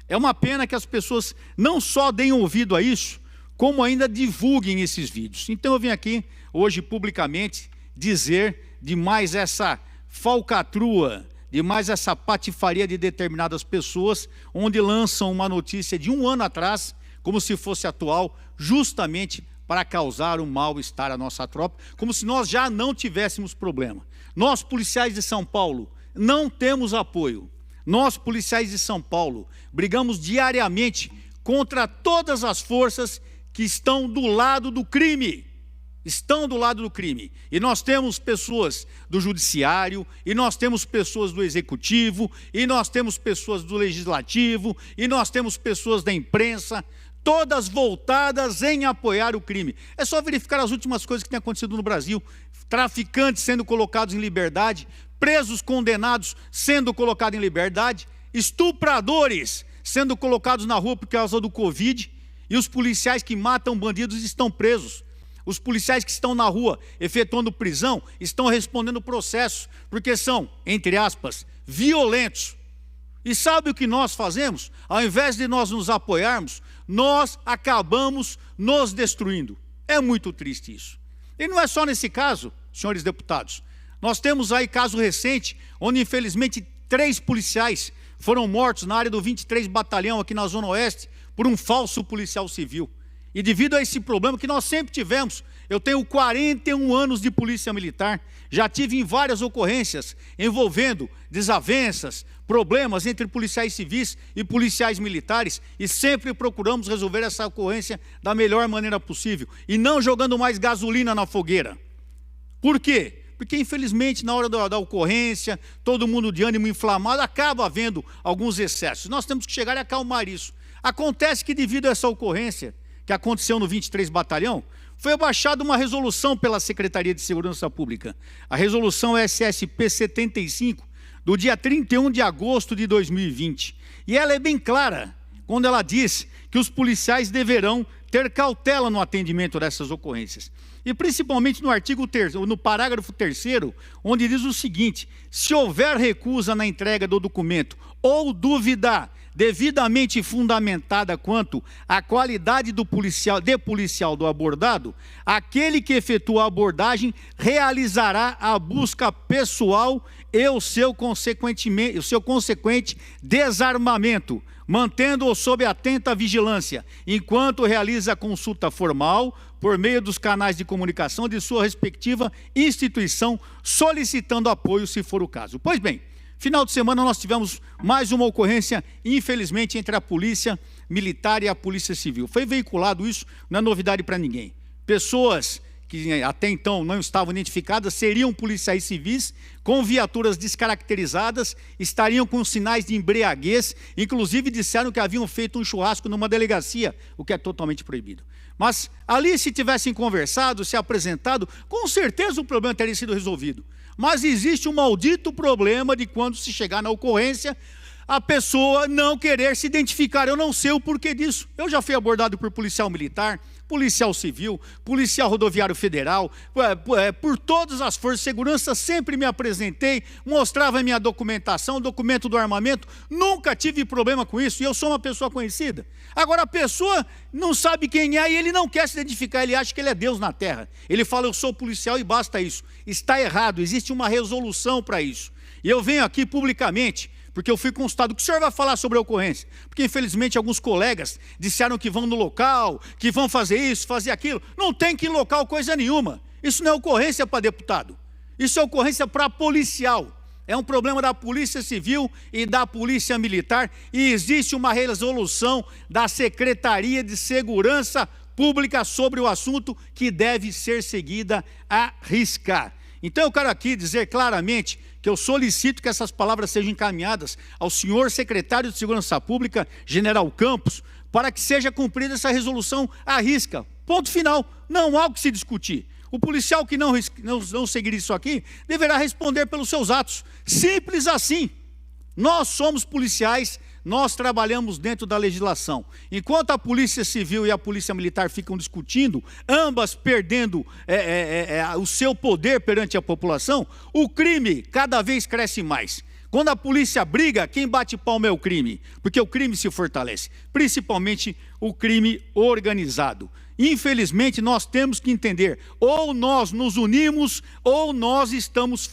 É uma pena que as pessoas não só deem ouvido a isso, como ainda divulguem esses vídeos. Então eu vim aqui hoje publicamente dizer de mais essa falcatrua, de mais essa patifaria de determinadas pessoas, onde lançam uma notícia de 1 ano atrás, como se fosse atual, justamente para causar um mal-estar à nossa tropa, como se nós já não tivéssemos problema. Nós, policiais de São Paulo, não temos apoio. Nós, policiais de São Paulo, brigamos diariamente contra todas as forças que estão do lado do crime. Estão do lado do crime. E nós temos pessoas do judiciário, e nós temos pessoas do executivo, e nós temos pessoas do legislativo, e nós temos pessoas da imprensa, todas voltadas em apoiar o crime. É só verificar as últimas coisas que têm acontecido no Brasil. Traficantes sendo colocados em liberdade, presos condenados sendo colocados em liberdade, estupradores sendo colocados na rua por causa do Covid, e os policiais que matam bandidos estão presos. Os policiais que estão na rua efetuando prisão estão respondendo processos, porque são, entre aspas, violentos. E sabe o que nós fazemos? Ao invés de nós nos apoiarmos, nós acabamos nos destruindo. É muito triste isso. E não é só nesse caso, senhores deputados. Nós temos aí caso recente, onde infelizmente 3 policiais foram mortos na área do 23 Batalhão, aqui na Zona Oeste, por um falso policial civil. E devido a esse problema que nós sempre tivemos, eu tenho 41 anos de polícia militar, já tive em várias ocorrências envolvendo desavenças, problemas entre policiais civis e policiais militares, e sempre procuramos resolver essa ocorrência da melhor maneira possível, e não jogando mais gasolina na fogueira. Por quê? Porque, infelizmente, na hora da ocorrência, todo mundo de ânimo inflamado, acaba havendo alguns excessos. Nós temos que chegar e acalmar isso. Acontece que, devido a essa ocorrência que aconteceu no 23 Batalhão, foi abaixada uma resolução pela Secretaria de Segurança Pública, a resolução SSP 75, do dia 31 de agosto de 2020. E ela é bem clara, quando ela diz que os policiais deverão ter cautela no atendimento dessas ocorrências. E principalmente no artigo 3º, no parágrafo 3º, onde diz o seguinte: se houver recusa na entrega do documento ou dúvida devidamente fundamentada quanto à qualidade do policial do abordado, aquele que efetua a abordagem realizará a busca pessoal e o seu consequente desarmamento, mantendo-o sob atenta vigilância, enquanto realiza a consulta formal por meio dos canais de comunicação de sua respectiva instituição, solicitando apoio se for o caso. Pois bem, final de semana nós tivemos mais uma ocorrência, infelizmente, entre a Polícia Militar e a Polícia Civil. Foi veiculado isso, não é novidade para ninguém. Pessoas que até então não estavam identificadas seriam policiais civis, com viaturas descaracterizadas, estariam com sinais de embriaguez, inclusive disseram que haviam feito um churrasco numa delegacia, o que é totalmente proibido. Mas ali, se tivessem conversado, se apresentado, com certeza o problema teria sido resolvido. Mas existe um maldito problema de quando se chegar na ocorrência, a pessoa não querer se identificar. Eu não sei o porquê disso. Eu já fui abordado por policial militar, policial civil, policial rodoviário federal, por todas as forças de segurança, sempre me apresentei, mostrava a minha documentação, o documento do armamento, nunca tive problema com isso, e eu sou uma pessoa conhecida. Agora a pessoa não sabe quem é e ele não quer se identificar, ele acha que ele é Deus na terra. Ele fala, eu sou policial e basta isso. Está errado, existe uma resolução para isso. E eu venho aqui publicamente porque eu fui consultado. O que o senhor vai falar sobre a ocorrência? Porque, infelizmente, alguns colegas disseram que vão no local, que vão fazer isso, fazer aquilo. Não tem que ir em local coisa nenhuma. Isso não é ocorrência para deputado. Isso é ocorrência para policial. É um problema da Polícia Civil e da Polícia Militar, e existe uma resolução da Secretaria de Segurança Pública sobre o assunto que deve ser seguida à risca. Então eu quero aqui dizer claramente que eu solicito que essas palavras sejam encaminhadas ao senhor secretário de Segurança Pública, General Campos, para que seja cumprida essa resolução à risca. Ponto final, não há o que se discutir. O policial que não seguir isso aqui deverá responder pelos seus atos. Simples assim. Nós somos policiais, nós trabalhamos dentro da legislação. Enquanto a Polícia Civil e a Polícia Militar ficam discutindo, ambas perdendo o seu poder perante a população, o crime cada vez cresce mais. Quando a polícia briga, quem bate palma é o crime, porque o crime se fortalece, principalmente o crime organizado. Infelizmente, nós temos que entender, ou nós nos unimos, ou nós estamos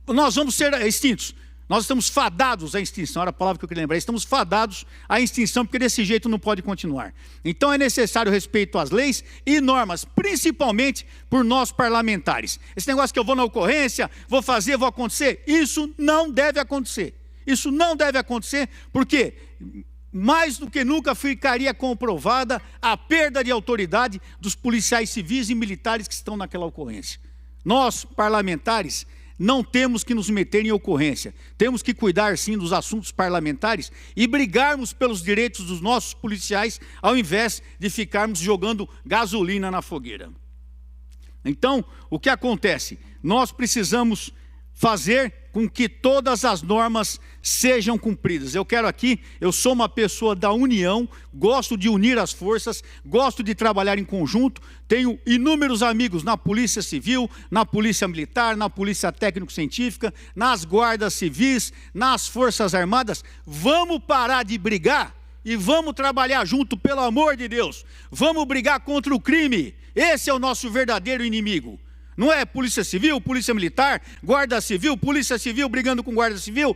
nós vamos ser extintos. Nós estamos fadados à extinção, era a palavra que eu queria lembrar. Estamos fadados à extinção, porque desse jeito não pode continuar. Então é necessário respeito às leis e normas, principalmente por nós parlamentares. Esse negócio que eu vou na ocorrência, vou fazer, vou acontecer, isso não deve acontecer. Isso não deve acontecer, porque mais do que nunca ficaria comprovada a perda de autoridade dos policiais civis e militares que estão naquela ocorrência. Nós, parlamentares, não temos que nos meter em ocorrência. Temos que cuidar, sim, dos assuntos parlamentares e brigarmos pelos direitos dos nossos policiais, ao invés de ficarmos jogando gasolina na fogueira. Então, o que acontece? Nós precisamos fazer com que todas as normas sejam cumpridas. Eu sou uma pessoa da união, gosto de unir as forças, gosto de trabalhar em conjunto, tenho inúmeros amigos na Polícia Civil, na Polícia Militar, na Polícia Técnico-Científica, nas guardas civis, nas Forças Armadas. Vamos parar de brigar e vamos trabalhar junto, pelo amor de Deus. Vamos brigar contra o crime. Esse é o nosso verdadeiro inimigo. Não é Polícia Civil, Polícia Militar, Guarda Civil, Polícia Civil brigando com Guarda Civil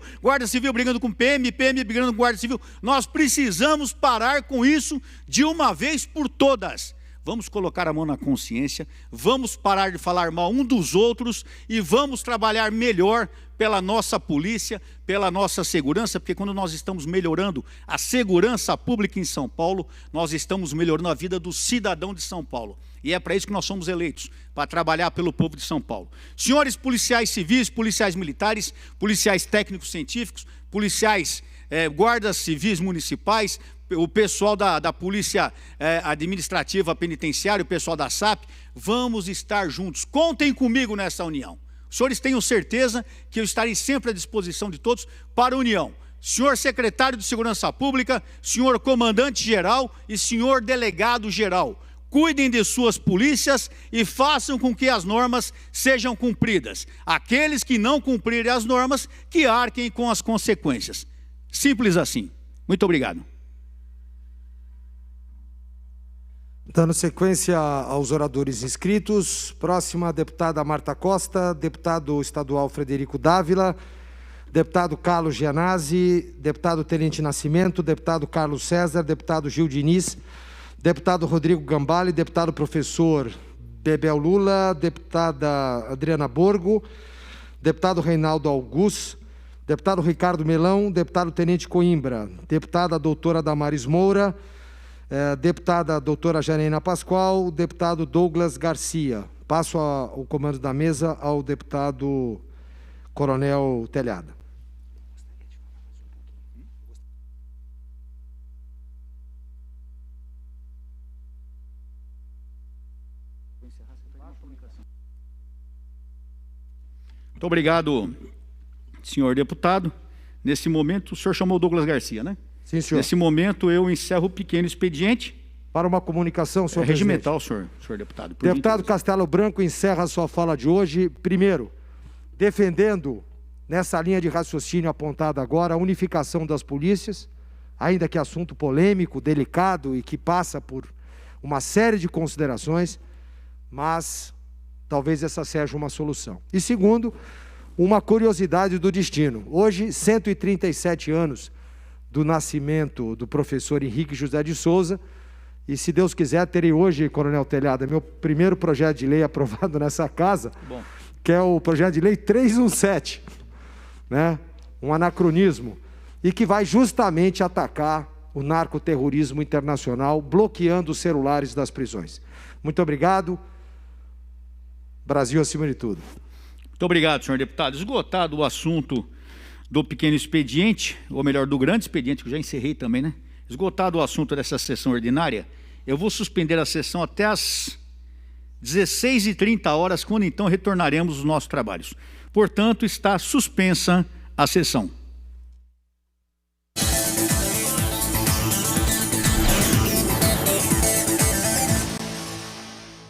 brigando com PM, PM brigando com Guarda Civil. Nós precisamos parar com isso de uma vez por todas. Vamos colocar a mão na consciência, vamos parar de falar mal um dos outros e vamos trabalhar melhor pela nossa polícia, pela nossa segurança, porque quando nós estamos melhorando a segurança pública em São Paulo, nós estamos melhorando a vida do cidadão de São Paulo. E é para isso que nós somos eleitos, para trabalhar pelo povo de São Paulo. Senhores policiais civis, policiais militares, policiais técnicos científicos, policiais guardas civis municipais, o pessoal da Polícia Administrativa Penitenciária, o pessoal da SAP, vamos estar juntos. Contem comigo nessa união. Os senhores tenham certeza que eu estarei sempre à disposição de todos para a união. Senhor secretário de Segurança Pública, senhor comandante-geral e senhor delegado-geral, cuidem de suas polícias e façam com que as normas sejam cumpridas. Aqueles que não cumprirem as normas, que arquem com as consequências. Simples assim. Muito obrigado. Dando sequência aos oradores inscritos, próxima, deputada Marta Costa, deputado estadual Frederico Dávila, deputado Carlos Gianazzi, deputado Tenente Nascimento, deputado Carlos César, deputado Gil Diniz, deputado Rodrigo Gambale, deputado professor Bebel Lula, deputada Adriana Borgo, deputado Reinaldo Augusto, deputado Ricardo Melão, deputado Tenente Coimbra, deputada doutora Damares Moura, deputada doutora Janina Pascoal, deputado Douglas Garcia. Passo o comando da mesa ao deputado Coronel Telhada. Muito obrigado, senhor deputado. Nesse momento, o senhor chamou o Douglas Garcia, né? Sim, senhor. Nesse momento, eu encerro o pequeno expediente. Para uma comunicação, senhor regimental, senhor deputado. Deputado Castelo Branco encerra a sua fala de hoje, primeiro, defendendo, nessa linha de raciocínio apontada agora, a unificação das polícias, ainda que assunto polêmico, delicado e que passa por uma série de considerações, mas talvez essa seja uma solução. E segundo, uma curiosidade do destino. Hoje, 137 anos do nascimento do professor Henrique José de Souza, e se Deus quiser, terei hoje, Coronel Telhada, meu primeiro projeto de lei aprovado nessa casa, que é o projeto de lei 317, né? Um anacronismo, e que vai justamente atacar o narcoterrorismo internacional, bloqueando os celulares das prisões. Muito obrigado. Brasil acima de tudo. Muito obrigado, senhor deputado. Esgotado o assunto do pequeno expediente, ou melhor, do grande expediente, que eu já encerrei também, né? Esgotado o assunto dessa sessão ordinária, eu vou suspender a sessão até às 16h30, quando então retornaremos aos nossos trabalhos. Portanto, está suspensa a sessão.